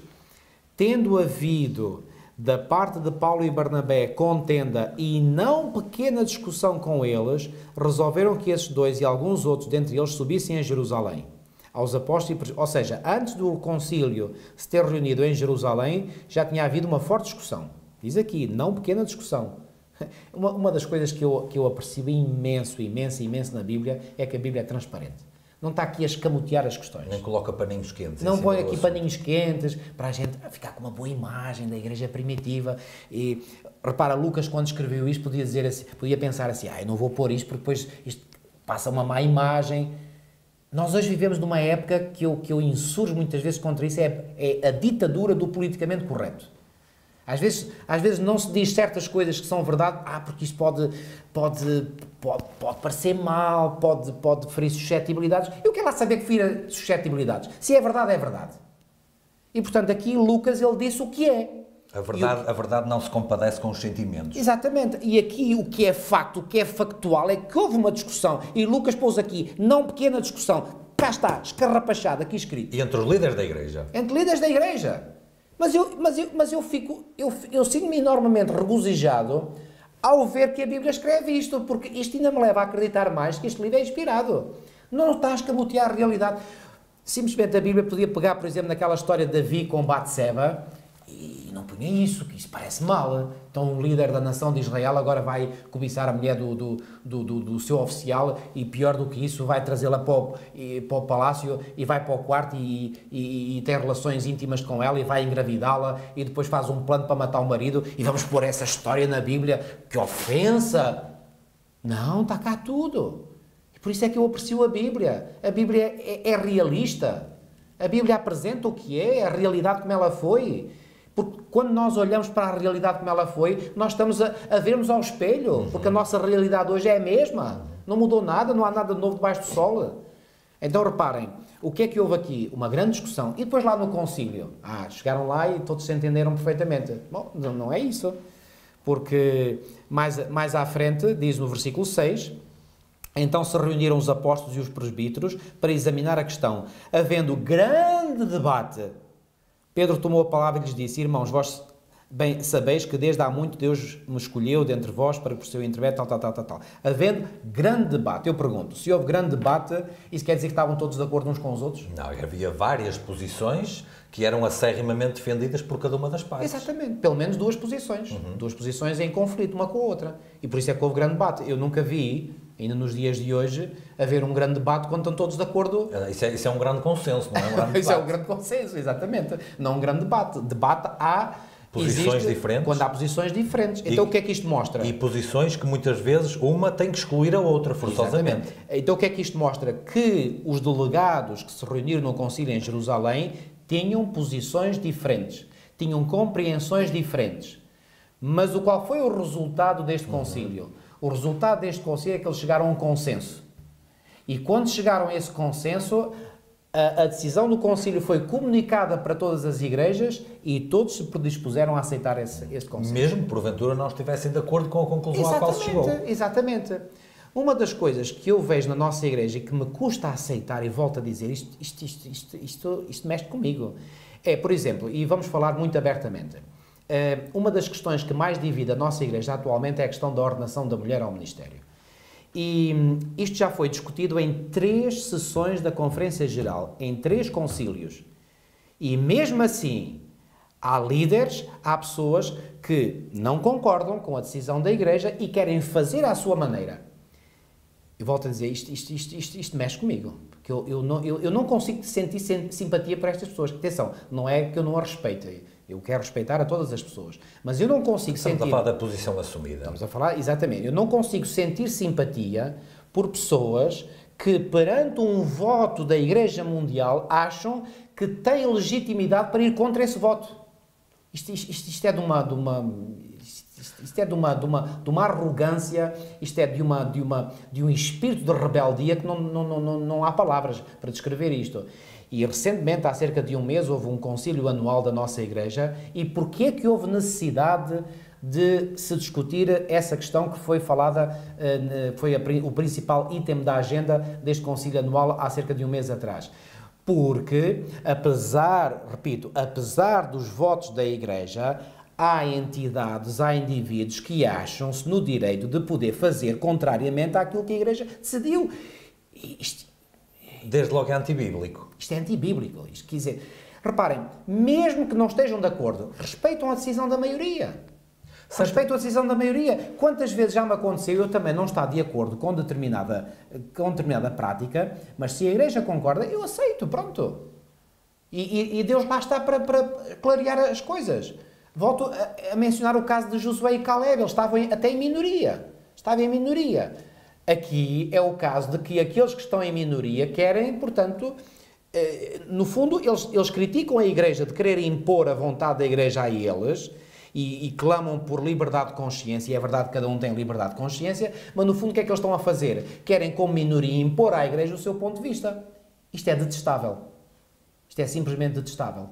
Speaker 2: tendo havido da parte de Paulo e Barnabé contenda e não pequena discussão com eles, resolveram que esses dois e alguns outros dentre eles subissem a Jerusalém. Aos apóstolos, ou seja, antes do concílio se ter reunido em Jerusalém, já tinha havido uma forte discussão. Diz aqui, não pequena discussão. Uma das coisas que eu aprecio imenso na Bíblia é que a Bíblia é transparente. Não está aqui a escamotear as questões.
Speaker 1: Nem coloca paninhos quentes.
Speaker 2: Não põe aqui paninhos quentes para a gente ficar com uma boa imagem da igreja primitiva. E repara, Lucas, quando escreveu isto, podia dizer assim, podia pensar assim, eu não vou pôr isto porque depois isto passa uma má imagem. Nós hoje vivemos numa época que eu insurjo muitas vezes contra isso, é a ditadura do politicamente correto. Às vezes não se diz certas coisas que são verdade, porque isso pode parecer mal, pode ferir suscetibilidades. Eu quero lá saber que ferir suscetibilidades. Se é verdade, é verdade. E, portanto, aqui Lucas, ele disse o que é.
Speaker 1: A verdade não se compadece com os sentimentos.
Speaker 2: Exatamente. E aqui o que é facto, o que é factual, é que houve uma discussão. E Lucas pôs aqui, não pequena discussão. Cá está, escarrapachado, aqui escrito.
Speaker 1: E entre os líderes da igreja.
Speaker 2: Entre líderes da igreja. Mas eu sinto-me enormemente regozijado ao ver que a Bíblia escreve isto, porque isto ainda me leva a acreditar mais que este livro é inspirado. Não está a escamotear a realidade. Simplesmente a Bíblia podia pegar, por exemplo, naquela história de Davi com Batseba e não punha isso, que isso parece mal. Então o líder da nação de Israel agora vai cobiçar a mulher do seu oficial e pior do que isso, vai trazê-la para o palácio e vai para o quarto e tem relações íntimas com ela e vai engravidá-la e depois faz um plano para matar o marido e vamos pôr essa história na Bíblia. Que ofensa! Não, está cá tudo. E por isso é que eu aprecio a Bíblia. A Bíblia é realista. A Bíblia apresenta o que é, a realidade como ela foi. Porque quando nós olhamos para a realidade como ela foi, nós estamos a vermos ao espelho, porque a nossa realidade hoje é a mesma. Não mudou nada, não há nada de novo debaixo do sol. Então reparem, o que é que houve aqui? Uma grande discussão. E depois lá no concílio? Chegaram lá e todos se entenderam perfeitamente. Bom, não é isso. Porque mais à frente, diz no versículo 6, então se reuniram os apóstolos e os presbíteros para examinar a questão. Havendo grande debate, Pedro tomou a palavra e lhes disse, irmãos, vós bem sabeis que desde há muito Deus me escolheu dentre vós para que por seu intermédio tal. Havendo grande debate, eu pergunto, se houve grande debate, isso quer dizer que estavam todos de acordo uns com os outros?
Speaker 1: Não, havia várias posições que eram acerrimamente defendidas por cada uma das partes.
Speaker 2: Exatamente, pelo menos duas posições. Duas posições em conflito uma com a outra. E por isso é que houve grande debate. Eu nunca vi, ainda nos dias de hoje, haver um grande debate quando estão todos de acordo.
Speaker 1: Isso é um grande consenso, não é um grande debate.
Speaker 2: Isso é um grande consenso, exatamente. Não um grande debate. Debate
Speaker 1: posições diferentes.
Speaker 2: Quando há posições diferentes. Então o que é que isto mostra?
Speaker 1: E posições que muitas vezes uma tem que excluir a outra, forçosamente.
Speaker 2: Exatamente. Então o que é que isto mostra? Que os delegados que se reuniram no concílio em Jerusalém tinham posições diferentes, tinham compreensões diferentes. Mas qual foi o resultado deste concílio? O resultado deste concílio é que eles chegaram a um consenso. E quando chegaram a esse consenso, a decisão do concílio foi comunicada para todas as igrejas e todos se predispuseram a aceitar esse consenso.
Speaker 1: Mesmo, porventura, não estivessem de acordo com a conclusão à qual se chegou.
Speaker 2: Exatamente. Uma das coisas que eu vejo na nossa igreja e que me custa aceitar, e volto a dizer, isto mexe comigo, é, por exemplo, e vamos falar muito abertamente, uma das questões que mais divide a nossa igreja atualmente é a questão da ordenação da mulher ao ministério. E isto já foi discutido em 3 sessões da Conferência Geral, em 3 concílios. E mesmo assim, há líderes, há pessoas que não concordam com a decisão da igreja e querem fazer à sua maneira. E volto a dizer, isto mexe comigo. que eu não consigo sentir simpatia por estas pessoas. Atenção, não é que eu não a respeite, eu quero respeitar a todas as pessoas, mas eu não consigo sentir...
Speaker 1: Estamos a falar da posição assumida.
Speaker 2: Estamos a falar, exatamente, eu não consigo sentir simpatia por pessoas que, perante um voto da Igreja Mundial, acham que têm legitimidade para ir contra esse voto. Isto é de uma arrogância, isto é de um espírito de rebeldia que não há palavras para descrever isto. E recentemente, há cerca de um mês, houve um concílio anual da nossa Igreja. E porquê é que houve necessidade de se discutir essa questão que foi falada, foi o principal item da agenda deste concílio anual há cerca de um mês atrás? Porque, apesar dos votos da Igreja, há entidades, há indivíduos que acham-se no direito de poder fazer contrariamente àquilo que a Igreja decidiu.
Speaker 1: Desde logo é antibíblico.
Speaker 2: Isto é antibíblico. Isto quer dizer, reparem, mesmo que não estejam de acordo, respeitam a decisão da maioria. Respeitam a decisão da maioria. Quantas vezes já me aconteceu eu também não estar de acordo com determinada prática, mas se a Igreja concorda, eu aceito, pronto. E Deus lá está para clarear as coisas. Volto a mencionar o caso de Josué e Caleb, eles estavam até em minoria. Estavam em minoria. Aqui é o caso de que aqueles que estão em minoria querem, portanto, no fundo, eles criticam a Igreja de querer impor a vontade da Igreja a eles e clamam por liberdade de consciência, e é verdade que cada um tem liberdade de consciência, mas no fundo o que é que eles estão a fazer? Querem, como minoria, impor à Igreja o seu ponto de vista. Isto é detestável. Isto é simplesmente detestável.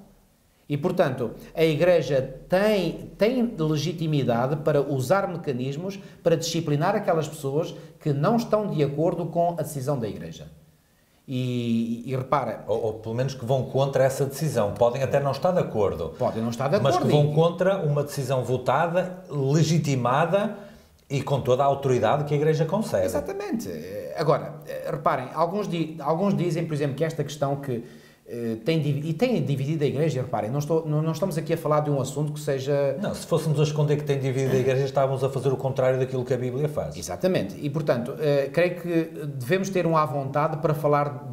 Speaker 2: E, portanto, a Igreja tem legitimidade para usar mecanismos para disciplinar aquelas pessoas que não estão de acordo com a decisão da Igreja. E repara...
Speaker 1: Ou pelo menos que vão contra essa decisão. Podem até não estar de acordo.
Speaker 2: Podem não estar de acordo.
Speaker 1: Mas que vão contra uma decisão votada, legitimada e com toda a autoridade que a Igreja concede.
Speaker 2: Exatamente. Agora, reparem, alguns dizem, por exemplo, que esta questão que tem dividido a Igreja, reparem, não estamos aqui a falar de um assunto que seja...
Speaker 1: Não, se fôssemos a esconder que tem dividido a Igreja, estávamos a fazer o contrário daquilo que a Bíblia faz.
Speaker 2: Exatamente, e portanto, creio que devemos ter à vontade para falar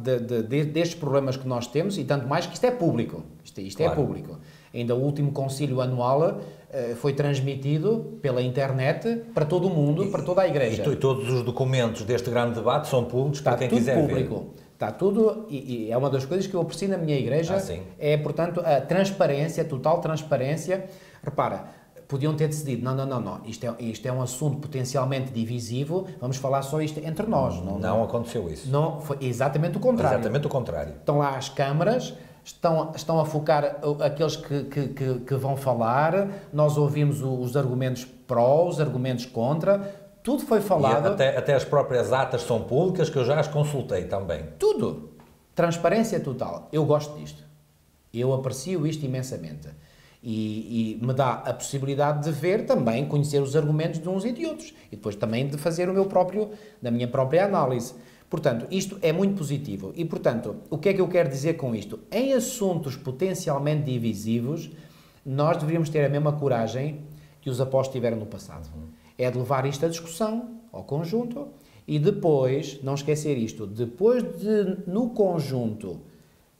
Speaker 2: destes problemas que nós temos, e tanto mais que isto é público, isto claro. É público. Ainda o último concílio anual foi transmitido pela internet para todo o mundo, para toda a Igreja.
Speaker 1: E todos os documentos deste grande debate são públicos para quem quiser
Speaker 2: público. Ver. Está tudo, e é uma das coisas que eu aprecio na minha Igreja, é, portanto, a transparência, total transparência. Repara, podiam ter decidido, não, isto é um assunto potencialmente divisivo, vamos falar só isto entre nós.
Speaker 1: Não aconteceu isso.
Speaker 2: Não, foi exatamente o contrário.
Speaker 1: Exatamente o contrário.
Speaker 2: Estão lá as câmaras, estão a focar aqueles que vão falar, nós ouvimos os argumentos pró, os argumentos contra... Tudo foi falado...
Speaker 1: E até as próprias atas são públicas, que eu já as consultei também.
Speaker 2: Tudo. Transparência total. Eu gosto disto. Eu aprecio isto imensamente. E me dá a possibilidade de ver também, conhecer os argumentos de uns e de outros. E depois também de fazer da minha própria análise. Portanto, isto é muito positivo. E, portanto, o que é que eu quero dizer com isto? Em assuntos potencialmente divisivos, nós deveríamos ter a mesma coragem que os apóstolos tiveram no passado. É de levar isto à discussão, ao conjunto, e depois, não esquecer isto, depois de, no conjunto,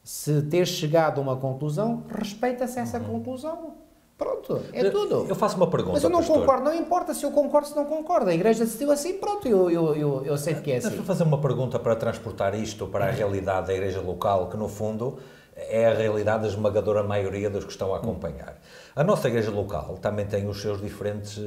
Speaker 2: se ter chegado a uma conclusão, respeita-se essa conclusão. Pronto, é tudo.
Speaker 1: Eu faço uma pergunta,
Speaker 2: mas eu não
Speaker 1: pastor.
Speaker 2: Concordo, não importa se eu concordo, se não concordo. A Igreja decidiu assim, pronto, eu aceito que é assim.
Speaker 1: Deixa-me fazer uma pergunta para transportar isto para a realidade da Igreja local, que no fundo é a realidade da esmagadora maioria dos que estão a acompanhar. A nossa Igreja local também tem os seus diferentes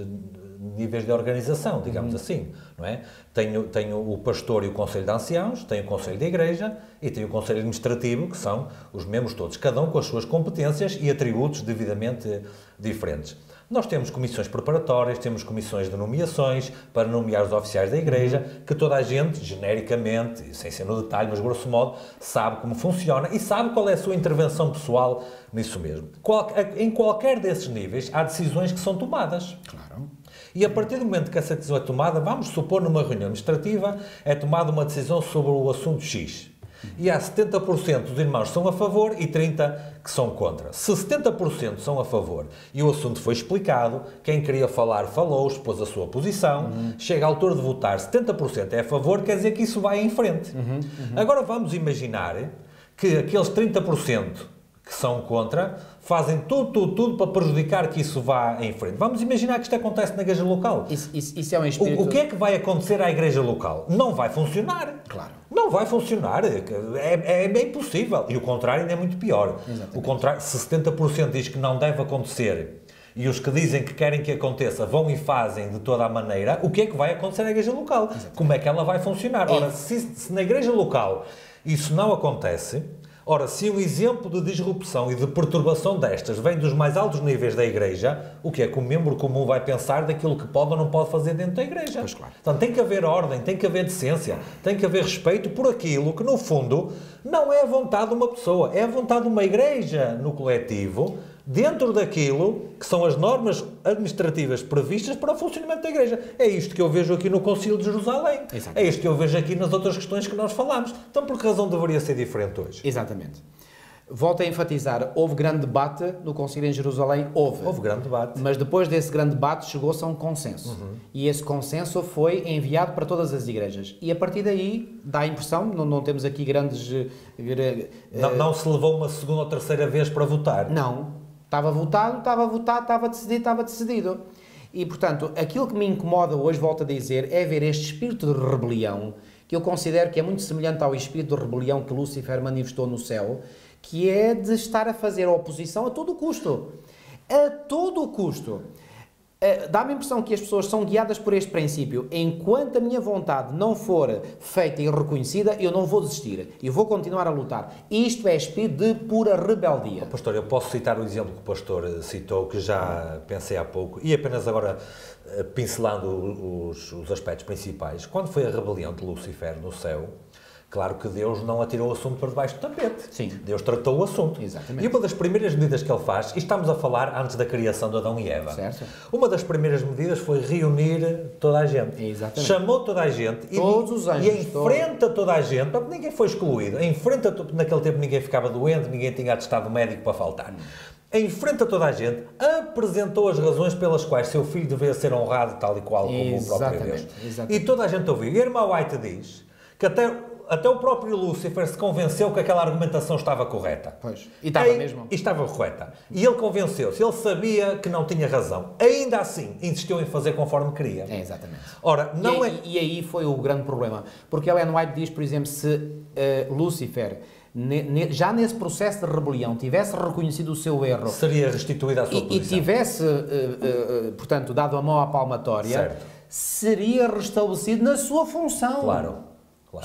Speaker 1: níveis de organização, digamos assim, não é? Tenho o pastor e o Conselho de Anciãos, tenho o Conselho de Igreja e tenho o Conselho Administrativo, que são os membros todos, cada um com as suas competências e atributos devidamente diferentes. Nós temos comissões preparatórias, temos comissões de nomeações para nomear os oficiais da Igreja, que toda a gente, genericamente, sem ser no detalhe, mas grosso modo, sabe como funciona e sabe qual é a sua intervenção pessoal nisso mesmo. Em qualquer desses níveis há decisões que são tomadas.
Speaker 2: Claro.
Speaker 1: E a partir do momento que essa decisão é tomada, vamos supor numa reunião administrativa, é tomada uma decisão sobre o assunto X. E há 70% dos irmãos que são a favor e 30% que são contra. Se 70% são a favor e o assunto foi explicado, quem queria falar falou, expôs a sua posição, chega a altura de votar, 70% é a favor, quer dizer que isso vai em frente. Agora vamos imaginar que aqueles 30% que são contra, fazem tudo para prejudicar que isso vá em frente. Vamos imaginar que isto acontece na igreja local.
Speaker 2: Isso é um espírito...
Speaker 1: O que é que vai acontecer à igreja local? Não vai funcionar.
Speaker 2: Claro.
Speaker 1: Não vai funcionar. É bem impossível. E o contrário ainda é muito pior.
Speaker 2: Exatamente.
Speaker 1: O contrário, se 70% diz que não deve acontecer e os que dizem que querem que aconteça vão e fazem de toda a maneira, o que é que vai acontecer à igreja local? Exatamente. Como é que ela vai funcionar? Ora, se na igreja local isso não acontece... Ora, se um exemplo de disrupção e de perturbação destas vem dos mais altos níveis da Igreja, o que é que o membro comum vai pensar daquilo que pode ou não pode fazer dentro da Igreja?
Speaker 2: Pois claro.
Speaker 1: Portanto, tem que haver ordem, tem que haver decência, tem que haver respeito por aquilo que, no fundo, não é a vontade de uma pessoa, é a vontade de uma Igreja no coletivo, dentro daquilo que são as normas administrativas previstas para o funcionamento da Igreja. É isto que eu vejo aqui no Concílio de Jerusalém.
Speaker 2: Exatamente.
Speaker 1: É isto que eu vejo aqui nas outras questões que nós falámos. Então, por que razão deveria ser diferente hoje?
Speaker 2: Exatamente. Volto a enfatizar, houve grande debate no Concílio em Jerusalém, houve
Speaker 1: Grande debate.
Speaker 2: Mas depois desse grande debate chegou-se a um consenso. E esse consenso foi enviado para todas as igrejas. E a partir daí, dá a impressão, não temos aqui grandes...
Speaker 1: Não se levou uma segunda ou terceira vez para votar?
Speaker 2: Não. Estava votado, estava decidido. E, portanto, aquilo que me incomoda hoje, volto a dizer, é ver este espírito de rebelião, que eu considero que é muito semelhante ao espírito de rebelião que Lúcifer manifestou no céu, que é de estar a fazer oposição a todo o custo. A todo o custo. Dá-me a impressão que as pessoas são guiadas por este princípio. Enquanto a minha vontade não for feita e reconhecida, eu não vou desistir. Eu vou continuar a lutar. Isto é espírito de pura rebeldia.
Speaker 1: Pastor, eu posso citar o exemplo que o pastor citou, que já pensei há pouco, e apenas agora pincelando os aspectos principais. Quando foi a rebelião de Lúcifer no céu, claro que Deus não atirou o assunto para debaixo do tapete.
Speaker 2: Sim.
Speaker 1: Deus tratou o assunto.
Speaker 2: Exatamente.
Speaker 1: E uma das primeiras medidas que ele faz, e estamos a falar antes da criação de Adão e Eva.
Speaker 2: Certo.
Speaker 1: Uma das primeiras medidas foi reunir toda a gente.
Speaker 2: Exatamente.
Speaker 1: Chamou toda a gente
Speaker 2: Todos os anjos,
Speaker 1: e enfrenta toda a gente, porque ninguém foi excluído. Naquele tempo ninguém ficava doente, ninguém tinha atestado médico para faltar. Enfrenta toda a gente, apresentou as razões pelas quais seu filho deveria ser honrado tal e qual como o próprio Deus.
Speaker 2: Exatamente.
Speaker 1: E toda a gente ouviu. E a irmã White diz que até o próprio Lúcifer se convenceu que aquela argumentação estava correta.
Speaker 2: Pois. E estava mesmo.
Speaker 1: E estava correta. E ele convenceu-se. Ele sabia que não tinha razão. Ainda assim, insistiu em fazer conforme queria.
Speaker 2: É, exatamente.
Speaker 1: Ora, não
Speaker 2: e aí foi o grande problema. Porque Ellen White diz, por exemplo, se Lúcifer, já nesse processo de rebelião, tivesse reconhecido o seu erro...
Speaker 1: Seria restituída à sua posição.
Speaker 2: E tivesse, portanto, dado a mão à palmatória,
Speaker 1: certo,
Speaker 2: seria restabelecido na sua função.
Speaker 1: Claro.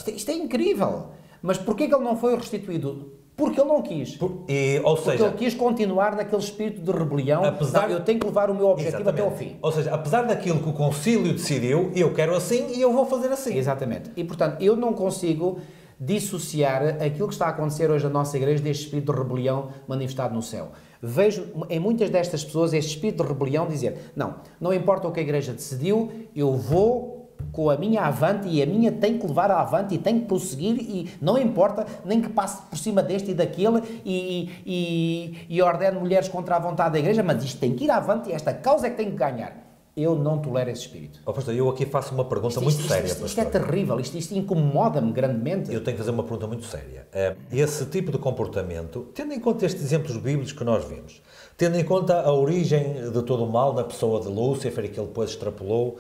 Speaker 2: Isto é incrível. Mas porquê que ele não foi restituído? Porque ele não quis. Porque ele quis continuar naquele espírito de rebelião. Eu tenho que levar o meu objetivo até ao fim.
Speaker 1: Ou seja, apesar daquilo que o concílio decidiu, eu quero assim e eu vou fazer assim.
Speaker 2: Exatamente. E, portanto, eu não consigo dissociar aquilo que está a acontecer hoje na nossa igreja deste espírito de rebelião manifestado no céu. Vejo em muitas destas pessoas este espírito de rebelião dizer, não importa o que a igreja decidiu, eu vou com a minha avante e a minha tem que levar avante e tem que prosseguir e não importa nem que passe por cima deste e daquele e ordene mulheres contra a vontade da igreja, mas isto tem que ir avante e esta causa é que tem que ganhar. Eu não tolero esse espírito.
Speaker 1: Pastor, eu aqui faço uma pergunta muito séria, pastor.
Speaker 2: Isto é terrível, isto incomoda-me grandemente.
Speaker 1: Eu tenho que fazer uma pergunta muito séria. Esse tipo de comportamento, tendo em conta estes exemplos bíblicos que nós vimos, tendo em conta a origem de todo o mal na pessoa de Lúcifer e que ele depois extrapolou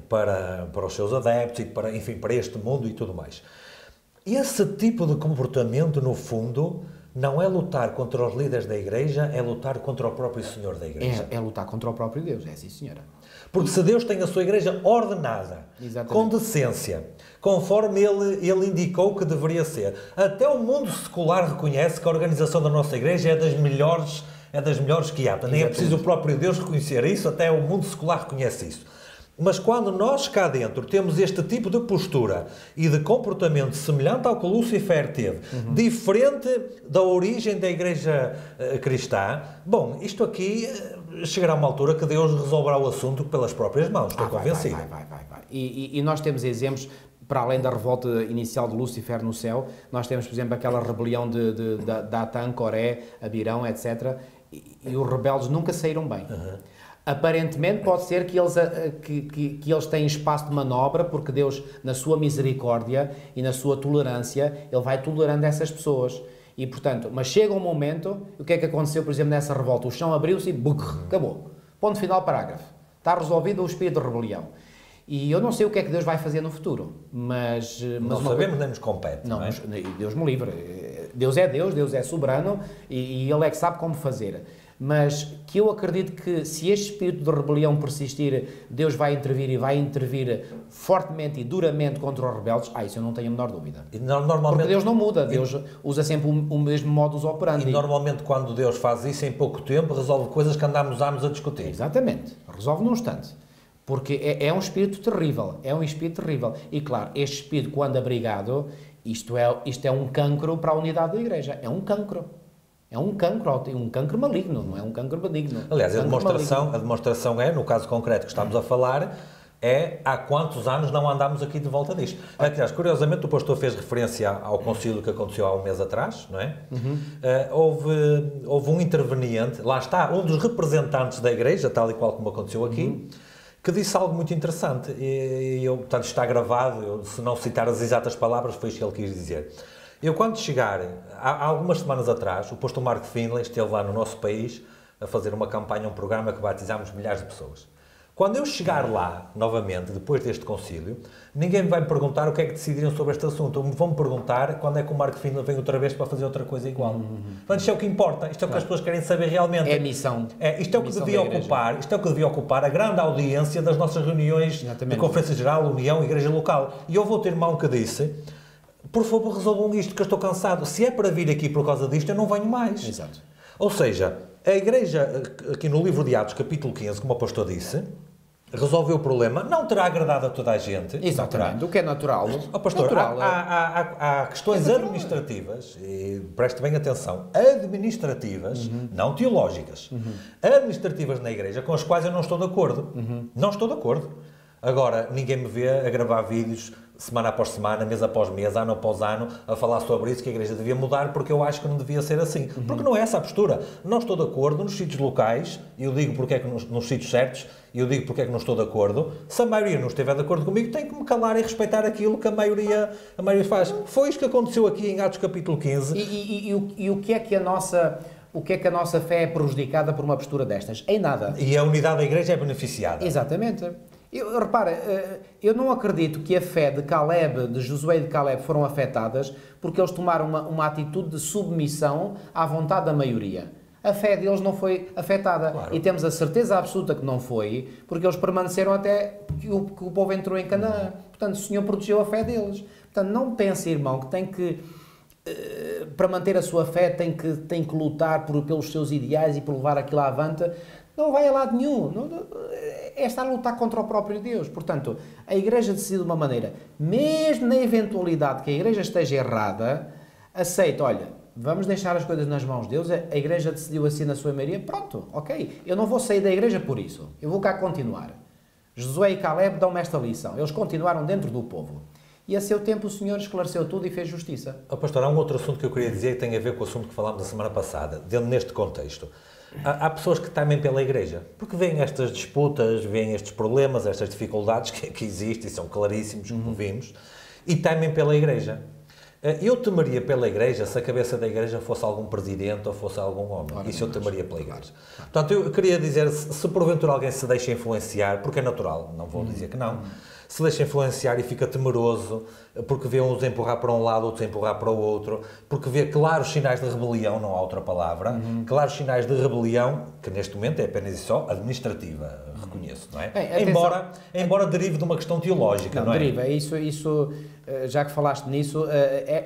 Speaker 1: para os seus adeptos e para este mundo e tudo mais. Esse tipo de comportamento, no fundo, não é lutar contra os líderes da igreja, é lutar contra o próprio Senhor da igreja.
Speaker 2: É lutar contra o próprio Deus, sim senhora.
Speaker 1: Porque se Deus tem a sua igreja ordenada,
Speaker 2: exatamente,
Speaker 1: com decência, conforme ele indicou que deveria ser, até o mundo secular reconhece que a organização da nossa igreja é das melhores que há. Nem é preciso o próprio Deus reconhecer isso, até o mundo secular reconhece isso. Mas quando nós cá dentro temos este tipo de postura e de comportamento semelhante ao que Lúcifer teve, diferente da origem da igreja cristã, bom, isto aqui chegará a uma altura que Deus resolverá o assunto pelas próprias mãos, estou convencido.
Speaker 2: Vai. E nós temos exemplos, para além da revolta inicial de Lúcifer no céu, nós temos, por exemplo, aquela rebelião de Datã, Coré, Abirão, etc. E os rebeldes nunca saíram bem. Aparentemente pode ser que eles têm espaço de manobra, porque Deus, na sua misericórdia e na sua tolerância, Ele vai tolerando essas pessoas. E, portanto, mas chega um momento, o que é que aconteceu, por exemplo, nessa revolta? O chão abriu-se e acabou. Ponto final, parágrafo. Está resolvido o espírito de rebelião. E eu não sei o que é que Deus vai fazer no futuro, mas
Speaker 1: não sabemos, nem nos compete. Não é?
Speaker 2: Deus me livre. Deus, Deus é soberano e Ele é que sabe como fazer. Mas que eu acredito que se este espírito de rebelião persistir, Deus vai intervir e vai intervir fortemente e duramente contra os rebeldes, isso eu não tenho a menor dúvida.
Speaker 1: E normalmente,
Speaker 2: porque Deus não muda, Deus usa sempre o mesmo modus operandi.
Speaker 1: E normalmente quando Deus faz isso, em pouco tempo, resolve coisas que andámos anos a discutir.
Speaker 2: Exatamente, resolve num instante. Porque é um espírito terrível, E claro, este espírito, quando abrigado, isto é um cancro para a unidade da Igreja, é um cancro. É um cancro maligno, não é um cancro benigno.
Speaker 1: Aliás, a demonstração é, no caso concreto que estamos a falar, há quantos anos não andámos aqui de volta disto. Aliás, curiosamente, o pastor fez referência ao concílio que aconteceu há um mês atrás, não é? Houve um interveniente, lá está, um dos representantes da Igreja, tal e qual como aconteceu aqui, que disse algo muito interessante, portanto, está gravado, se não citar as exatas palavras, foi isso que ele quis dizer. Quando chegar, há algumas semanas atrás, o pastor Mark Finley esteve lá no nosso país a fazer uma campanha, um programa que batizámos milhares de pessoas. Quando eu chegar lá, novamente, depois deste concílio, ninguém me vai me perguntar o que é que decidiram sobre este assunto. Vão-me perguntar quando é que o Mark Finley vem outra vez para fazer outra coisa igual. Portanto, isto é o que importa, isto é o que as pessoas querem saber realmente.
Speaker 2: É a missão.
Speaker 1: Isto é o que devia ocupar a grande audiência das nossas reuniões de Conferência Geral, União, Igreja Local. E eu vou ter mão que disse, por favor, resolvam isto, que eu estou cansado. Se é para vir aqui por causa disto, eu não venho mais.
Speaker 2: Exato.
Speaker 1: Ou seja, a Igreja, aqui no livro de Atos, capítulo 15, como o pastor disse, resolveu o problema, não terá agradado a toda a gente.
Speaker 2: Exatamente, o que é natural.
Speaker 1: Pastor,
Speaker 2: natural,
Speaker 1: há questões administrativas, e preste bem atenção, administrativas, não teológicas, administrativas na Igreja, com as quais eu não estou de acordo. Não estou de acordo. Agora, ninguém me vê a gravar vídeos semana após semana, mês após mês, ano após ano, a falar sobre isso, que a Igreja devia mudar, porque eu acho que não devia ser assim. Porque não é essa a postura. Não estou de acordo nos sítios locais, e eu digo porque é que nos sítios certos, e eu digo porque é que não estou de acordo. Se a maioria não estiver de acordo comigo, tenho que me calar e respeitar aquilo que a maioria faz. Foi isto que aconteceu aqui em Atos capítulo 15.
Speaker 2: E o que é que a nossa fé é prejudicada por uma postura destas? Em nada.
Speaker 1: E a unidade da Igreja é beneficiada.
Speaker 2: Exatamente. Repara, eu não acredito que a fé de Josué e de Caleb foram afetadas porque eles tomaram uma atitude de submissão à vontade da maioria. A fé deles não foi afetada. Claro. E temos a certeza absoluta que não foi, porque eles permaneceram até que o povo entrou em Canaã. Portanto, o Senhor protegeu a fé deles. Portanto, não pense, irmão, que tem que, para manter a sua fé, tem que lutar pelos seus ideais e por levar aquilo avante. Não vai a lado nenhum. É estar a lutar contra o próprio Deus. Portanto, a Igreja decide de uma maneira, mesmo na eventualidade que a Igreja esteja errada, aceita, olha, vamos deixar as coisas nas mãos de Deus, a Igreja decidiu assim na sua maioria, pronto, ok. Eu não vou sair da Igreja por isso. Eu vou cá continuar. Josué e Caleb dão-me esta lição. Eles continuaram dentro do povo. E a seu tempo o Senhor esclareceu tudo e fez justiça.
Speaker 1: Pastor, há um outro assunto que eu queria dizer que tem a ver com o assunto que falámos na semana passada, dentro neste contexto. Há pessoas que temem pela Igreja, porque veem estas disputas, veem estes problemas, estas dificuldades que existem e são claríssimos, como vimos, e temem pela Igreja. Eu temeria pela Igreja se a cabeça da Igreja fosse algum presidente ou fosse algum homem. Isso eu temeria pela Igreja. Portanto, eu queria dizer, se porventura alguém se deixa influenciar, porque é natural, não vou dizer que não, se deixa influenciar e fica temeroso, porque vê uns a empurrar para um lado, outros a empurrar para o outro, porque vê claros sinais de rebelião, não há outra palavra, claros sinais de rebelião, que neste momento é apenas e só administrativa, reconheço, não é? Bem, embora derive de uma questão teológica, não é?
Speaker 2: Deriva, isso, já que falaste nisso,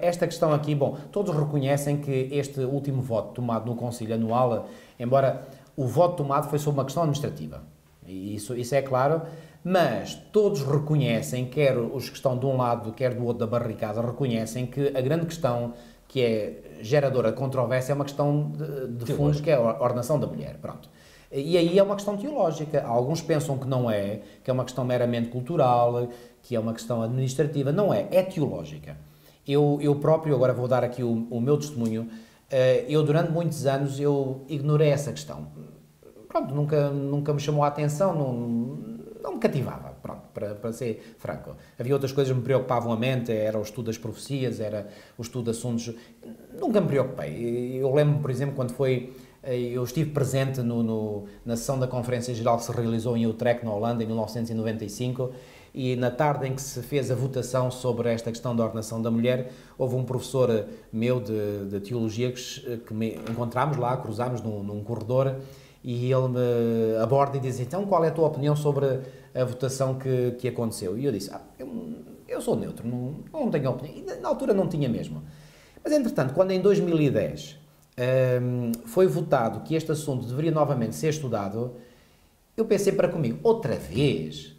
Speaker 2: esta questão aqui, bom, todos reconhecem que este último voto tomado no Concílio Anual, embora o voto tomado foi sobre uma questão administrativa, isso é claro, mas todos reconhecem, quer os que estão de um lado, quer do outro da barricada, reconhecem que a grande questão que é geradora de controvérsia é uma questão de fundo, que é a ordenação da mulher. Pronto. E aí é uma questão teológica. Alguns pensam que não é, que é uma questão meramente cultural, que é uma questão administrativa, não é, é teológica. Eu próprio, agora vou dar aqui o meu testemunho, eu durante muitos anos eu ignorei essa questão. Pronto, nunca me chamou a atenção, não me cativava, pronto, para ser franco. Havia outras coisas que me preocupavam a mente, era o estudo das profecias, era o estudo de assuntos, nunca me preocupei. Eu lembro, por exemplo, quando eu estive presente na sessão da Conferência Geral que se realizou em Utrecht, na Holanda, em 1995, e na tarde em que se fez a votação sobre esta questão da ordenação da mulher, houve um professor meu de teologia que me encontramos lá, cruzámos num corredor, e ele me aborda e diz, então, qual é a tua opinião sobre a votação que aconteceu? E eu disse, eu sou neutro, não tenho opinião. E na altura não tinha mesmo. Mas, entretanto, quando em 2010 foi votado que este assunto deveria novamente ser estudado, eu pensei para comigo, outra vez?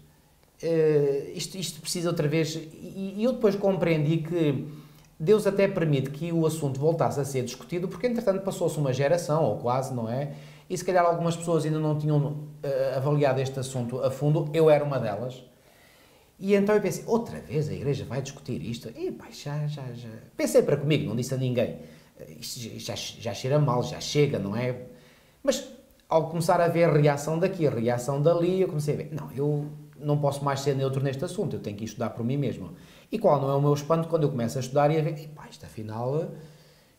Speaker 2: Isto precisa outra vez... E eu depois compreendi que Deus até permite que o assunto voltasse a ser discutido, porque, entretanto, passou-se uma geração, ou quase, não é? E se calhar algumas pessoas ainda não tinham avaliado este assunto a fundo, eu era uma delas. E então eu pensei, outra vez a igreja vai discutir isto? E pá, já. Pensei para comigo, não disse a ninguém. Isto já cheira mal, já chega, não é? Mas ao começar a ver a reação daqui, a reação dali, eu comecei a ver, não, eu não posso mais ser neutro neste assunto, eu tenho que estudar por mim mesmo. E qual não é o meu espanto quando eu começo a estudar e a ver, pá, isto afinal...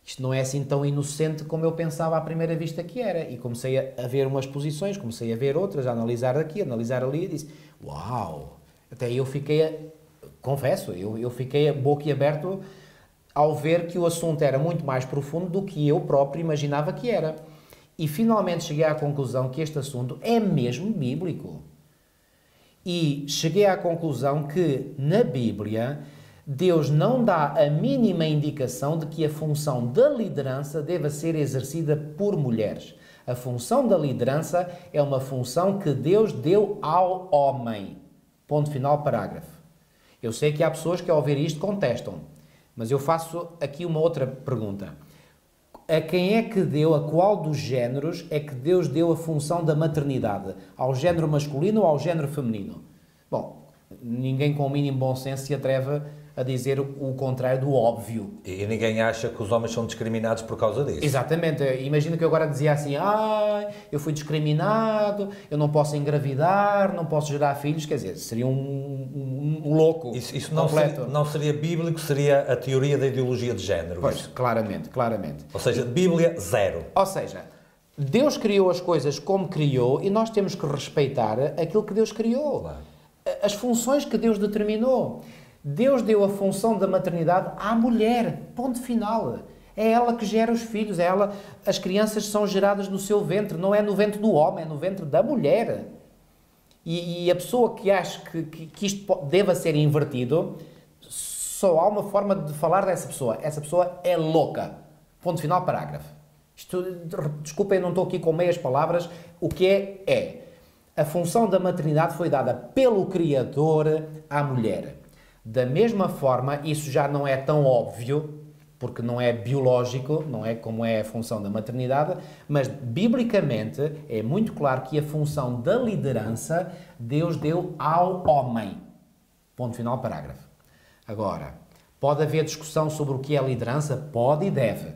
Speaker 2: Isto não é assim tão inocente como eu pensava à primeira vista que era. E comecei a ver umas posições, comecei a ver outras, a analisar aqui, a analisar ali, e disse, uau! Até eu fiquei, confesso, eu fiquei boquiaberto ao ver que o assunto era muito mais profundo do que eu próprio imaginava que era. E finalmente cheguei à conclusão que este assunto é mesmo bíblico. E cheguei à conclusão que, na Bíblia... Deus não dá a mínima indicação de que a função da liderança deva ser exercida por mulheres. A função da liderança é uma função que Deus deu ao homem. Ponto final, parágrafo. Eu sei que há pessoas que ao ouvir isto contestam, mas eu faço aqui uma outra pergunta. A quem é que deu, a qual dos géneros é que Deus deu a função da maternidade? Ao género masculino ou ao género feminino? Bom, ninguém com o mínimo bom senso se atreve a dizer o contrário do óbvio.
Speaker 1: E ninguém acha que os homens são discriminados por causa disso.
Speaker 2: Exatamente. Imagina que eu agora dizia assim, eu fui discriminado, eu não posso engravidar, não posso gerar filhos, quer dizer, seria um louco.
Speaker 1: Isso não seria bíblico, seria a teoria da ideologia de género.
Speaker 2: Pois,
Speaker 1: isso.
Speaker 2: claramente.
Speaker 1: Ou seja, Bíblia, zero.
Speaker 2: Ou seja, Deus criou as coisas como criou e nós temos que respeitar aquilo que Deus criou.
Speaker 1: Claro.
Speaker 2: As funções que Deus determinou. Deus deu a função da maternidade à mulher, ponto final. É ela que gera os filhos, as crianças são geradas no seu ventre, não é no ventre do homem, é no ventre da mulher. E a pessoa que acha que isto deva ser invertido, só há uma forma de falar dessa pessoa. Essa pessoa é louca. Ponto final, parágrafo. Desculpem, não estou aqui com meias palavras. O que é. A função da maternidade foi dada pelo Criador à mulher. Da mesma forma, isso já não é tão óbvio, porque não é biológico, não é como é a função da maternidade, mas biblicamente é muito claro que a função da liderança Deus deu ao homem. Ponto final, parágrafo. Agora, pode haver discussão sobre o que é liderança? Pode e deve.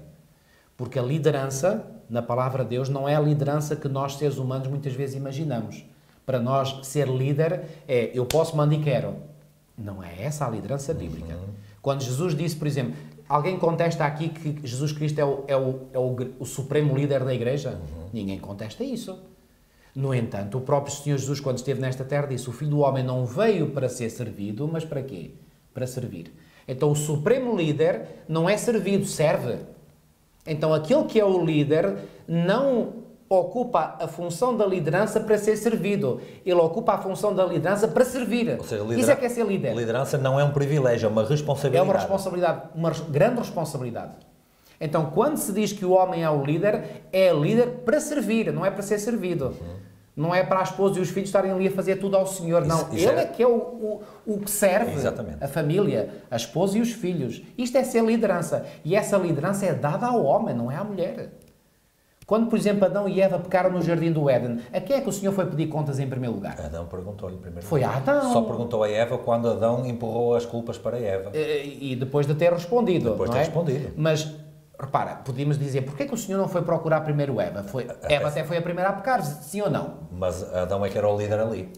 Speaker 2: Porque a liderança, na palavra de Deus, não é a liderança que nós, seres humanos, muitas vezes imaginamos. Para nós, ser líder é eu posso, mando e quero. Não é essa a liderança bíblica. Quando Jesus disse, por exemplo, alguém contesta aqui que Jesus Cristo é o supremo líder da igreja? Ninguém contesta isso. No entanto, o próprio Senhor Jesus, quando esteve nesta terra, disse, o Filho do Homem não veio para ser servido, mas para quê? Para servir. Então, o supremo líder não é servido, serve. Então, aquele que é o líder não ocupa a função da liderança para ser servido. Ele ocupa a função da liderança para servir.
Speaker 1: Ou seja,
Speaker 2: isso é que é ser líder.
Speaker 1: Liderança não é um privilégio, é uma responsabilidade.
Speaker 2: É uma responsabilidade, uma grande responsabilidade. Então, quando se diz que o homem é o líder para servir, não é para ser servido. Não é para a esposa e os filhos estarem ali a fazer tudo ao Senhor. Não, ele é que é o que serve a família, a esposa e os filhos. Isto é ser liderança. E essa liderança é dada ao homem, não é à mulher. Quando, por exemplo, Adão e Eva pecaram no jardim do Éden, a quem é que o Senhor foi pedir contas em primeiro lugar?
Speaker 1: Adão perguntou-lhe primeiro.
Speaker 2: Foi a Adão.
Speaker 1: Só perguntou a Eva quando Adão empurrou as culpas para Eva.
Speaker 2: E depois de ter respondido.
Speaker 1: Depois de ter respondido.
Speaker 2: Mas, repara, podíamos dizer, porquê que o Senhor não foi procurar primeiro Eva? Eva até foi a primeira a pecar, sim ou não?
Speaker 1: Mas Adão é que era o líder ali.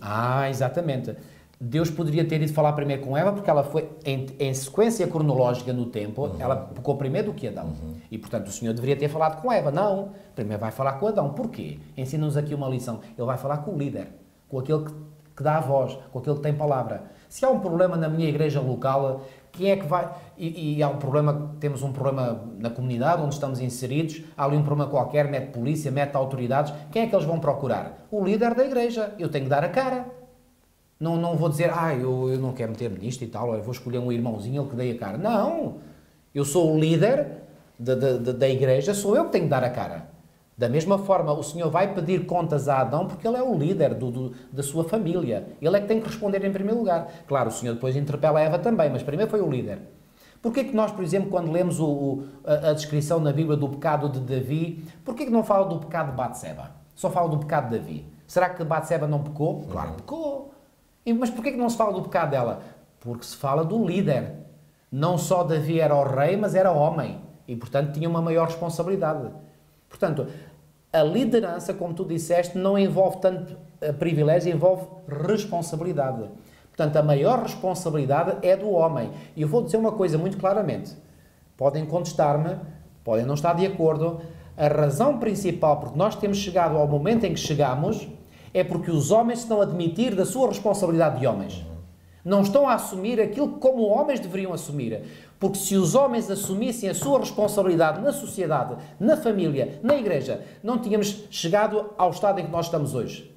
Speaker 2: Exatamente. Deus poderia ter ido falar primeiro com Eva, porque ela foi, em sequência cronológica no tempo, ela pecou primeiro do que Adão. E, portanto, o Senhor deveria ter falado com Eva. Não, primeiro vai falar com Adão. Porquê? Ensina-nos aqui uma lição. Ele vai falar com o líder, com aquele que dá a voz, com aquele que tem palavra. Se há um problema na minha igreja local, quem é que vai... E há um problema, temos um problema na comunidade onde estamos inseridos, há ali um problema qualquer, mete polícia, mete autoridades, quem é que eles vão procurar? O líder da igreja. Eu tenho que dar a cara. Não vou dizer, eu não quero meter-me nisto e tal, eu vou escolher um irmãozinho, ele que dê a cara. Não! Eu sou o líder da igreja, sou eu que tenho que dar a cara. Da mesma forma, o Senhor vai pedir contas a Adão porque ele é o líder da sua família. Ele é que tem que responder em primeiro lugar. Claro, o Senhor depois interpela a Eva também, mas primeiro foi o líder. Porquê que nós, por exemplo, quando lemos a descrição na Bíblia do pecado de Davi, porquê que não fala do pecado de Batseba? Só fala do pecado de Davi. Será que Batseba não pecou? Claro, pecou. Mas porquê que não se fala do pecado dela? Porque se fala do líder. Não só Davi era o rei, mas era homem. E, portanto, tinha uma maior responsabilidade. Portanto, a liderança, como tu disseste, não envolve tanto privilégio, envolve responsabilidade. Portanto, a maior responsabilidade é do homem. E eu vou dizer uma coisa muito claramente. Podem contestar-me, podem não estar de acordo. A razão principal porque nós temos chegado ao momento em que chegamos é porque os homens estão a admitir da sua responsabilidade de homens. Não estão a assumir aquilo que como homens deveriam assumir. Porque se os homens assumissem a sua responsabilidade na sociedade, na família, na igreja, não tínhamos chegado ao estado em que nós estamos hoje.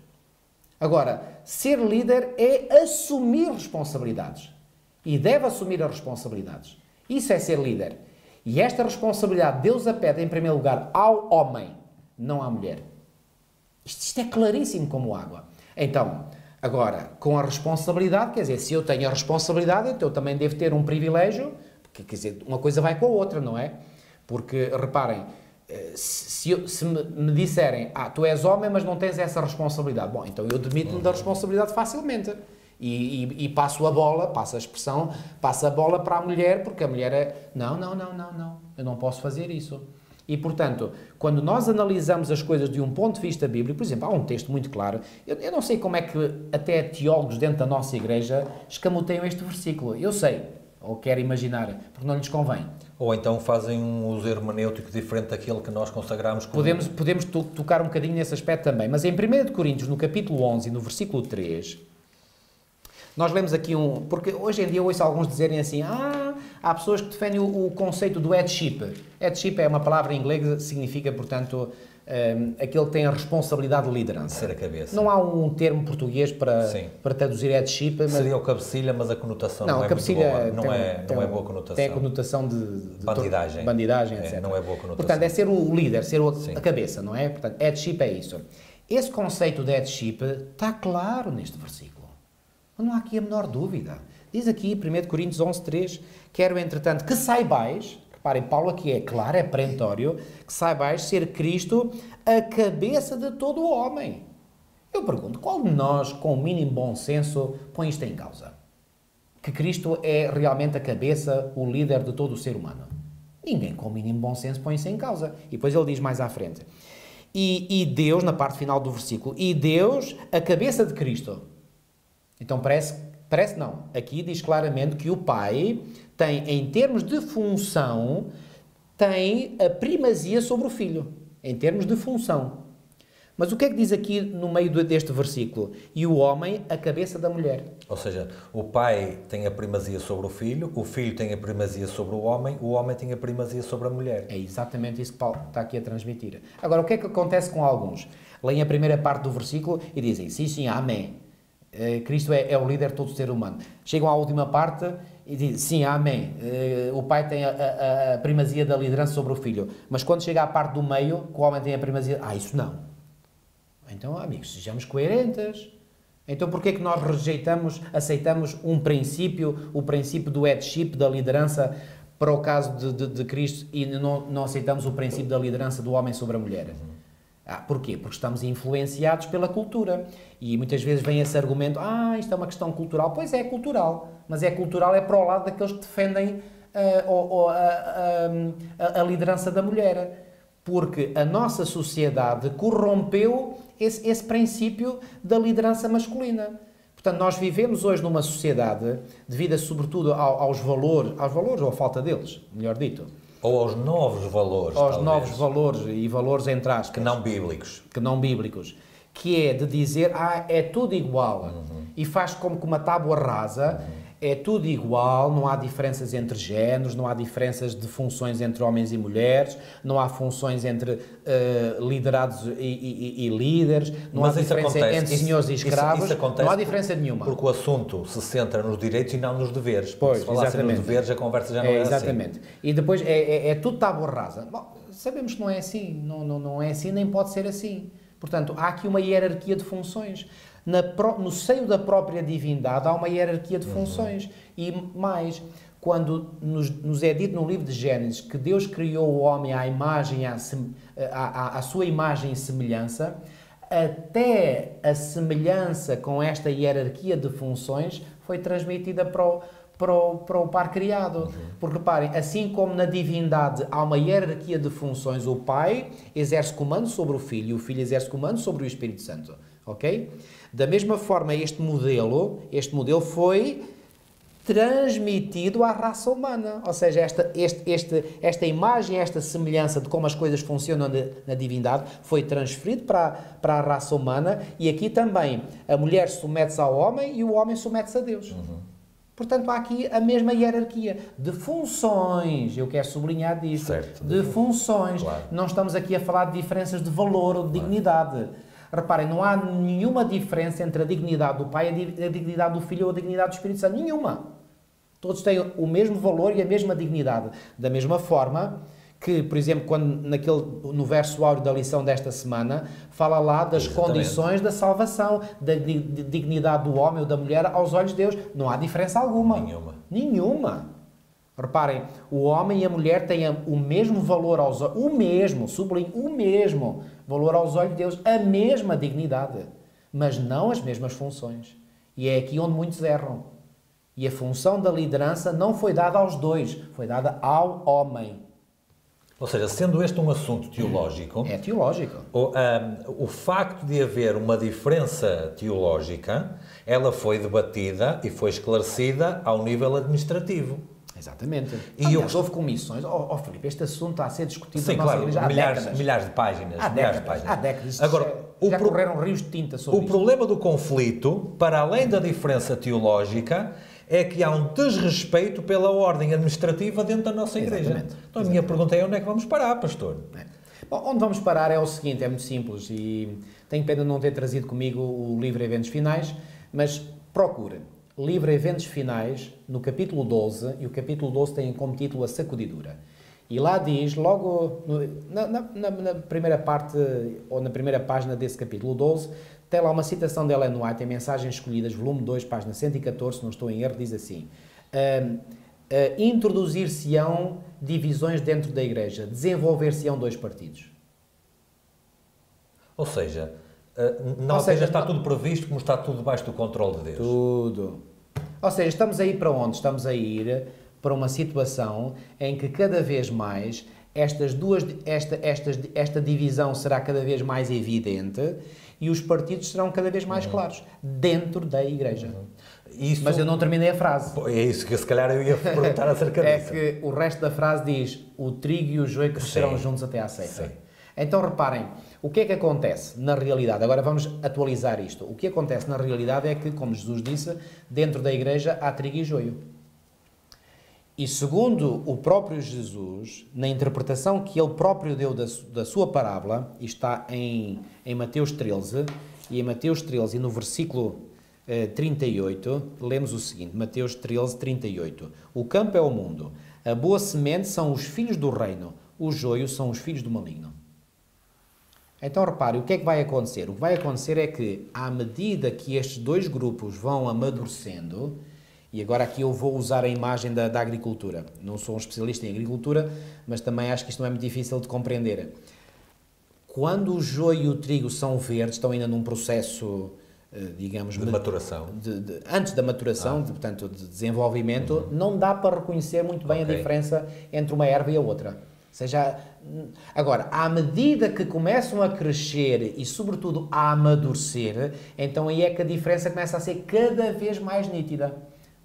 Speaker 2: Agora, ser líder é assumir responsabilidades. E deve assumir as responsabilidades. Isso é ser líder. E esta responsabilidade Deus a pede em primeiro lugar ao homem, não à mulher. Isto é claríssimo como água. Então, agora, com a responsabilidade, quer dizer, se eu tenho a responsabilidade, então eu também devo ter um privilégio, porque, quer dizer, uma coisa vai com a outra, não é? Porque, reparem, se me disserem, tu és homem, mas não tens essa responsabilidade, bom, então eu demito-me da responsabilidade facilmente. E passo a bola, passo a expressão, passo a bola para a mulher, porque a mulher é, não, eu não posso fazer isso. E, portanto, quando nós analisamos as coisas de um ponto de vista bíblico, por exemplo, há um texto muito claro, eu não sei como é que até teólogos dentro da nossa igreja escamoteiam este versículo. Eu sei, ou quero imaginar, porque não lhes convém.
Speaker 1: Ou então fazem um uso hermenêutico diferente daquele que nós consagramos como...
Speaker 2: Podemos tocar um bocadinho nesse aspecto também, mas em 1 de Coríntios, no capítulo 11, no versículo 3... Nós lemos aqui porque hoje em dia eu ouço alguns dizerem assim, há pessoas que defendem o conceito do headship. Headship é uma palavra em inglês, significa, portanto, aquele que tem a responsabilidade de liderança.
Speaker 1: Ser a cabeça.
Speaker 2: Não há um termo português para traduzir headship. Mas...
Speaker 1: Seria o cabecilha, mas a conotação não é
Speaker 2: cabecilha
Speaker 1: muito boa. Não é boa conotação.
Speaker 2: Tem a conotação de bandidagem, etc.
Speaker 1: Não é boa conotação.
Speaker 2: Portanto, é ser o líder, ser a cabeça, não é? Portanto, headship é isso. Esse conceito de headship está claro neste versículo. Não há aqui a menor dúvida. Diz aqui, 1 Coríntios 11:3, quero, entretanto, que saibais, reparem, Paulo aqui é claro, é perentório, que saibais ser Cristo a cabeça de todo o homem. Eu pergunto, qual de nós, com o mínimo bom senso, põe isto em causa? Que Cristo é realmente a cabeça, o líder de todo o ser humano? Ninguém com o mínimo bom senso põe isso em causa. E depois ele diz mais à frente, e Deus, na parte final do versículo, e Deus, a cabeça de Cristo. Então parece não. Aqui diz claramente que o pai tem, em termos de função, tem a primazia sobre o filho. Em termos de função. Mas o que é que diz aqui no meio deste versículo? E o homem, a cabeça da mulher.
Speaker 1: Ou seja, o pai tem a primazia sobre o filho tem a primazia sobre o homem tem a primazia sobre a mulher.
Speaker 2: É exatamente isso que Paulo está aqui a transmitir. Agora, o que é que acontece com alguns? Leem a primeira parte do versículo e dizem, sim, amém. Cristo é o líder de todo o ser humano. Chegam à última parte e dizem, sim, amém. O pai tem a primazia da liderança sobre o filho. Mas quando chega à parte do meio, que o homem tem a primazia... isso não. Então, amigos, sejamos coerentes. Então, porquê é que nós aceitamos um princípio, o princípio do headship, da liderança, para o caso de Cristo, e não aceitamos o princípio da liderança do homem sobre a mulher? Porquê? Porque estamos influenciados pela cultura. E muitas vezes vem esse argumento, isto é uma questão cultural. Pois é cultural, mas é cultural para o lado daqueles que defendem a liderança da mulher. Porque a nossa sociedade corrompeu esse princípio da liderança masculina. Portanto, nós vivemos hoje numa sociedade, devido sobretudo aos valores ou à falta deles, melhor dito.
Speaker 1: Ou aos novos valores,
Speaker 2: aos
Speaker 1: talvez.
Speaker 2: Novos valores, e valores entre aspas.
Speaker 1: Que não bíblicos.
Speaker 2: Que é de dizer, é tudo igual. E faz como que uma tábua rasa, é tudo igual, não há diferenças entre géneros, não há diferenças de funções entre homens e mulheres, não há funções entre liderados e líderes, não há diferença entre senhores e escravos,
Speaker 1: isso acontece
Speaker 2: não há diferença nenhuma.
Speaker 1: Porque o assunto se centra nos direitos e não nos deveres.
Speaker 2: Pois,
Speaker 1: se falassem nos deveres, a conversa já não é
Speaker 2: exatamente.
Speaker 1: assim.
Speaker 2: E depois é tudo tábua rasa. Bom, sabemos que não é assim, não é assim, nem pode ser assim. Portanto, há aqui uma hierarquia de funções. No seio da própria divindade há uma hierarquia de funções. E mais, quando nos é dito no livro de Gênesis que Deus criou o homem à imagem, à sua imagem e semelhança, até a semelhança com esta hierarquia de funções foi transmitida para o par criado. Porque reparem, assim como na divindade há uma hierarquia de funções, o Pai exerce comando sobre o Filho e o Filho exerce comando sobre o Espírito Santo. Ok? Da mesma forma, este modelo foi transmitido à raça humana. Ou seja, esta imagem, esta semelhança de como as coisas funcionam na divindade foi transferido para a raça humana, e aqui também a mulher submete-se ao homem e o homem submete-se a Deus. Portanto, há aqui a mesma hierarquia de funções. Eu quero sublinhar disso.
Speaker 1: Certo.
Speaker 2: De funções.
Speaker 1: Claro.
Speaker 2: Não estamos aqui a falar de diferenças de valor ou de dignidade. Reparem, não há nenhuma diferença entre a dignidade do Pai e a dignidade do Filho ou a dignidade do Espírito Santo. Nenhuma. Todos têm o mesmo valor e a mesma dignidade. Da mesma forma que, por exemplo, quando no verso áureo da lição desta semana, fala lá das condições da salvação, da dignidade do homem ou da mulher aos olhos de Deus. Não há diferença alguma. Nenhuma. Reparem, o homem e a mulher têm o mesmo valor aos olhos, o mesmo valor aos olhos de Deus, a mesma dignidade, mas não as mesmas funções. E é aqui onde muitos erram. E a função da liderança não foi dada aos dois, foi dada ao homem.
Speaker 1: Ou seja, sendo este um assunto teológico...
Speaker 2: É teológico.
Speaker 1: O facto de haver uma diferença teológica, ela foi debatida e foi esclarecida ao nível administrativo.
Speaker 2: Exatamente. E houve comissões. Filipe, este assunto está a ser discutido
Speaker 1: na nossa igreja há décadas. Milhares de páginas.
Speaker 2: Há décadas.
Speaker 1: Agora,
Speaker 2: já correram rios de tinta sobre
Speaker 1: isto. O problema do conflito, para além da diferença teológica, é que há um desrespeito pela ordem administrativa dentro da nossa igreja.
Speaker 2: Exatamente.
Speaker 1: Então a minha pergunta é: onde é que vamos parar, pastor?
Speaker 2: Bom, onde vamos parar é o seguinte, é muito simples, e tenho pena de não ter trazido comigo o livro Eventos Finais, mas procure. Livro Eventos Finais, no capítulo 12, e o capítulo 12 tem como título A Sacudidura. E lá diz, logo na primeira parte, ou na primeira página desse capítulo 12, tem lá uma citação de Ellen White, em Mensagens Escolhidas, volume 2, página 114, se não estou em erro, diz assim: introduzir-se-ão divisões dentro da Igreja, desenvolver-se-ão dois partidos.
Speaker 1: Ou seja, não apenas está tudo previsto, como está tudo debaixo do controle de Deus.
Speaker 2: Tudo. Ou seja, estamos a ir para onde? Estamos a ir para uma situação em que cada vez mais esta divisão será cada vez mais evidente e os partidos serão cada vez mais claros dentro da Igreja.
Speaker 1: Isso...
Speaker 2: Mas eu não terminei a frase.
Speaker 1: É isso que se calhar eu ia perguntar acerca disso.
Speaker 2: É que o resto da frase diz: o trigo e o joio crescerão juntos até à ceifa. Então reparem, o que é que acontece na realidade? Agora vamos atualizar isto. O que acontece na realidade é que, como Jesus disse, dentro da Igreja há trigo e joio. E segundo o próprio Jesus, na interpretação que ele próprio deu da sua parábola, e está em Mateus 13, e em Mateus 13, e no versículo 38, lemos o seguinte, Mateus 13, 38. O campo é o mundo, a boa semente são os filhos do reino, os joios são os filhos do maligno. Então, repare, o que é que vai acontecer? O que vai acontecer é que, à medida que estes dois grupos vão amadurecendo, e agora aqui eu vou usar a imagem da agricultura. Não sou um especialista em agricultura, mas também acho que isto não é muito difícil de compreender. quando o joio e o trigo são verdes, estão ainda num processo, digamos...
Speaker 1: De maturação.
Speaker 2: Antes da maturação, portanto, de desenvolvimento, não dá para reconhecer muito bem a diferença entre uma erva e a outra. Ou seja, agora, à medida que começam a crescer e, sobretudo, a amadurecer, então aí é que a diferença começa a ser cada vez mais nítida.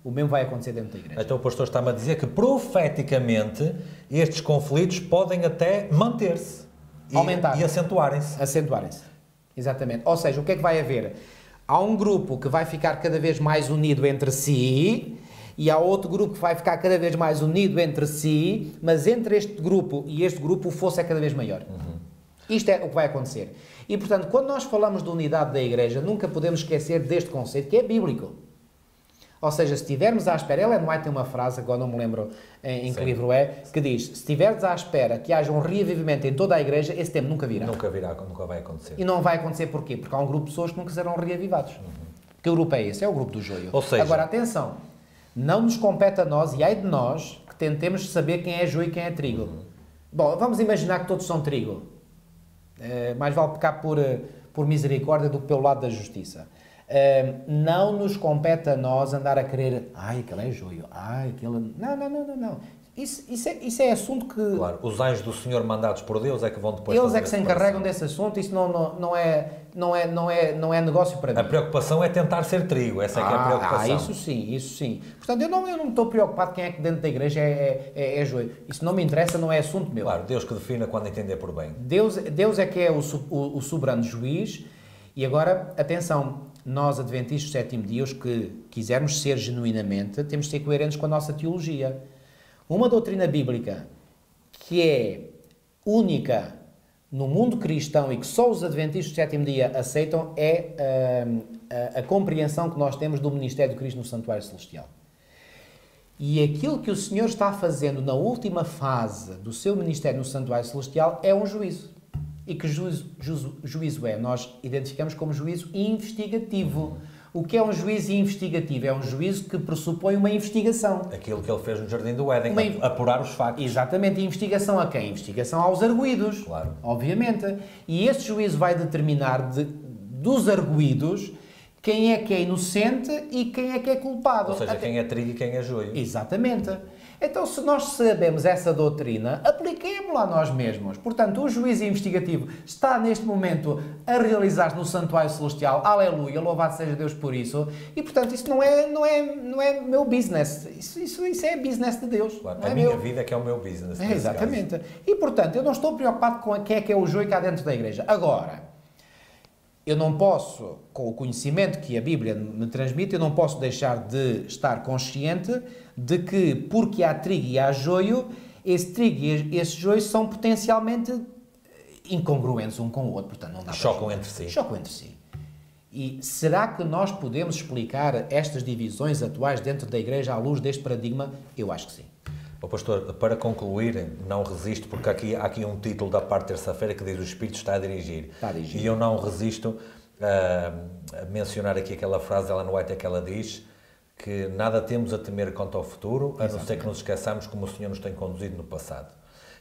Speaker 2: O mesmo vai acontecer dentro da igreja.
Speaker 1: Então o pastor está-me a dizer que, profeticamente, estes conflitos podem até manter-se.
Speaker 2: Aumentar.
Speaker 1: E acentuarem-se.
Speaker 2: Acentuarem-se. Exatamente. Ou seja, o que é que vai haver? Há um grupo que vai ficar cada vez mais unido entre si e há outro grupo que vai ficar cada vez mais unido entre si, mas entre este grupo e este grupo o fosso é cada vez maior. Isto é o que vai acontecer. E, portanto, quando nós falamos de unidade da igreja, nunca podemos esquecer deste conceito que é bíblico. Ou seja, se estivermos à espera, Ellen White tem uma frase, agora não me lembro em que livro é, que diz, se estiveres à espera que haja um reavivamento em toda a igreja, esse tempo nunca virá.
Speaker 1: Nunca virá, nunca vai acontecer.
Speaker 2: E não vai acontecer porquê? Porque há um grupo de pessoas que nunca serão reavivados. Que grupo é esse? É o grupo do joio.
Speaker 1: Ou seja,
Speaker 2: agora, atenção, não nos compete a nós, e ai de nós, que tentemos saber quem é joio e quem é trigo. Bom, vamos imaginar que todos são trigo. Mais vale pecar por misericórdia do que pelo lado da justiça. Não nos compete a nós andar a querer, ai, aquele é joio, ai, aquele... Não. Isso é assunto que...
Speaker 1: Claro, os anjos do Senhor mandados por Deus é que vão depois
Speaker 2: eles é que se encarregam desse assunto, isso não é negócio para mim.
Speaker 1: A preocupação é tentar ser trigo, essa é que é a preocupação.
Speaker 2: Isso sim. Portanto, eu não estou preocupado quem é que dentro da igreja é joio. Isso não me interessa, não é assunto meu.
Speaker 1: Claro, Deus que defina quando entender por bem.
Speaker 2: Deus é que é o soberano juiz. E agora, atenção, nós, adventistas do sétimo dia, os que quisermos ser genuinamente, temos de ser coerentes com a nossa teologia. Uma doutrina bíblica que é única no mundo cristão e que só os adventistas do sétimo dia aceitam é a compreensão que nós temos do ministério de Cristo no santuário celestial. E aquilo que o Senhor está fazendo na última fase do seu ministério no santuário celestial é um juízo. E que juízo é? Nós identificamos como juízo investigativo. O que é um juízo investigativo? É um juízo que pressupõe uma investigação.
Speaker 1: Aquilo que ele fez no Jardim do Éden, apurar os factos.
Speaker 2: Exatamente. E investigação a quem? Investigação aos arguidos.
Speaker 1: Claro.
Speaker 2: Obviamente. E esse juízo vai determinar dos arguidos quem é que é inocente e quem é que é culpado.
Speaker 1: Ou seja, quem é trigo e quem é joio.
Speaker 2: Exatamente. Então, se nós sabemos essa doutrina, apliquemos-la nós mesmos. Portanto, o juízo investigativo está neste momento a realizar-se no santuário celestial. Aleluia, louvado seja Deus por isso. E, portanto, isso não é meu business. Isso é business de Deus.
Speaker 1: Claro, a minha vida é que é o meu business.
Speaker 2: Exatamente. E, portanto, eu não estou preocupado com quem é que é o joio cá dentro da igreja. Agora, eu não posso, com o conhecimento que a Bíblia me transmite, eu não posso deixar de estar consciente de que, porque há trigo e há joio, esse trigo e esse joio são potencialmente incongruentes um com o outro. Portanto, não dá
Speaker 1: Chocam entre si.
Speaker 2: Chocam entre si. E será que nós podemos explicar estas divisões atuais dentro da Igreja à luz deste paradigma? Eu acho que sim.
Speaker 1: Oh, pastor, para concluir, não resisto, porque há aqui um título da parte de terça-feira que diz o Espírito está a dirigir.
Speaker 2: Está a dirigir.
Speaker 1: E eu não resisto a mencionar aqui aquela frase de Ellen White que ela diz que nada temos a temer quanto ao futuro, a não ser que nos esqueçamos como o Senhor nos tem conduzido no passado.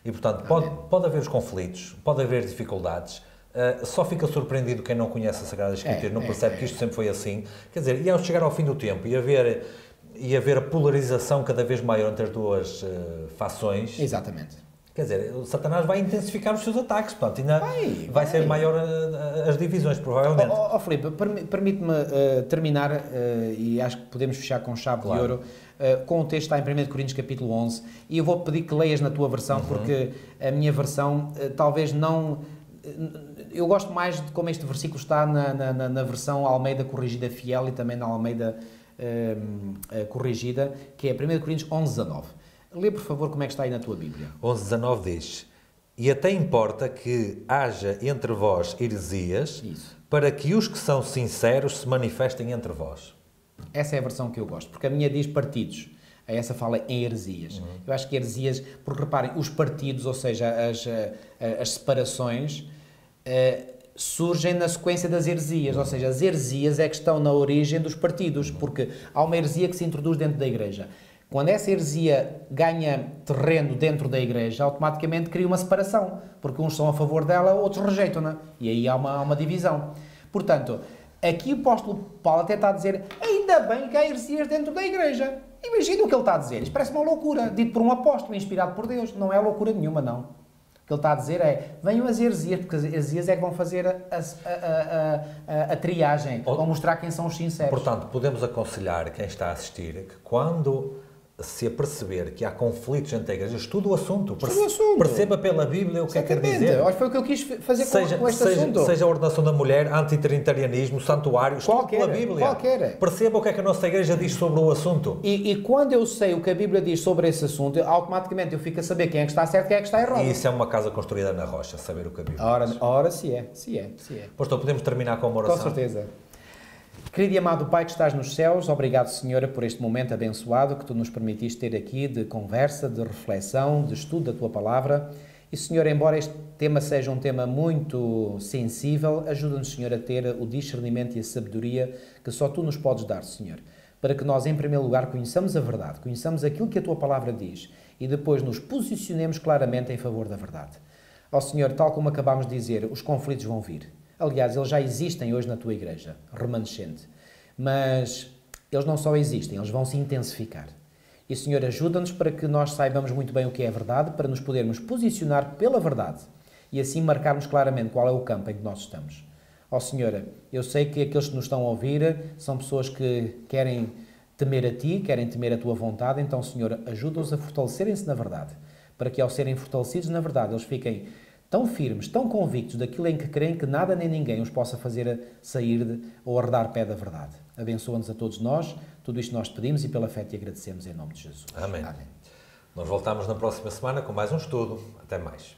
Speaker 1: E, portanto, pode haver os conflitos, pode haver dificuldades, só fica surpreendido quem não conhece a Sagrada Escritura, não percebe que isto sempre foi assim. Quer dizer, e ao chegar ao fim do tempo e haver a polarização cada vez maior entre as duas fações...
Speaker 2: Exatamente.
Speaker 1: Quer dizer, o Satanás vai intensificar os seus ataques, portanto, ainda vai ser maior as divisões, provavelmente.
Speaker 2: Filipe, permite-me terminar, e acho que podemos fechar com chave de ouro, com o texto que está em 1 Coríntios capítulo 11, e eu vou pedir que leias na tua versão, porque a minha versão talvez não... Eu gosto mais de como este versículo está na versão Almeida Corrigida Fiel e também na Almeida Corrigida, que é 1 Coríntios 11:19. Lê, por favor, como é que está aí na tua Bíblia.
Speaker 1: 11:19 diz: E até importa que haja entre vós heresias, para que os que são sinceros se manifestem entre vós.
Speaker 2: Essa é a versão que eu gosto, porque a minha diz partidos. Essa fala em heresias. Eu acho que heresias, porque reparem, os partidos, ou seja, as separações, surgem na sequência das heresias, ou seja, as heresias é que estão na origem dos partidos, porque há uma heresia que se introduz dentro da Igreja. Quando essa heresia ganha terreno dentro da Igreja, automaticamente cria uma separação, porque uns são a favor dela, outros rejeitam-na, e aí há uma divisão. Portanto, aqui o apóstolo Paulo até está a dizer, ainda bem que há heresias dentro da Igreja. Imagina o que ele está a dizer, isto parece uma loucura, dito por um apóstolo, inspirado por Deus, não é loucura nenhuma, não. O que ele está a dizer é, venham as heresias, porque as heresias é que vão fazer a triagem, vão mostrar quem são os sinceros.
Speaker 1: Portanto, podemos aconselhar quem está a assistir que quando se aperceber que há conflitos entre igrejas, estude o assunto. Perceba pela Bíblia o que é que quer dizer.
Speaker 2: Olha, foi o que eu quis fazer com este assunto.
Speaker 1: Seja a ordenação da mulher, antitrinitarianismo, santuário, estude pela Bíblia.
Speaker 2: Qualquer.
Speaker 1: Perceba o que é que a nossa igreja diz sobre o assunto.
Speaker 2: E quando eu sei o que a Bíblia diz sobre esse assunto, automaticamente eu fico a saber quem é que está certo e quem é que está errado.
Speaker 1: E isso é uma casa construída na rocha, saber o que a Bíblia diz.
Speaker 2: Ora, se é.
Speaker 1: Pastor, podemos terminar com uma oração?
Speaker 2: Com certeza. Querido e amado Pai que estás nos céus, obrigado, Senhora, por este momento abençoado que Tu nos permitiste ter aqui de conversa, de reflexão, de estudo da Tua Palavra. E, Senhor, embora este tema seja um tema muito sensível, ajuda-nos, Senhor, a ter o discernimento e a sabedoria que só Tu nos podes dar, Senhor, para que nós, em primeiro lugar, conheçamos a verdade, conheçamos aquilo que a Tua Palavra diz e depois nos posicionemos claramente em favor da verdade. Ó Senhor, tal como acabámos de dizer, os conflitos vão vir. Aliás, eles já existem hoje na tua igreja, remanescente. Mas eles não só existem, eles vão se intensificar. E, Senhor, ajuda-nos para que nós saibamos muito bem o que é a verdade, para nos podermos posicionar pela verdade e assim marcarmos claramente qual é o campo em que nós estamos. Ó Senhor, eu sei que aqueles que nos estão a ouvir são pessoas que querem temer a Ti, querem temer a Tua vontade, então, Senhor, ajuda-os a fortalecerem-se na verdade, para que ao serem fortalecidos na verdade, eles fiquem tão firmes, tão convictos daquilo em que creem que nada nem ninguém os possa fazer sair ou arredar pé da verdade. Abençoa-nos a todos nós, tudo isto nós te pedimos e pela fé te agradecemos em nome de Jesus.
Speaker 1: Amém. Nós voltamos na próxima semana com mais um estudo. Até mais.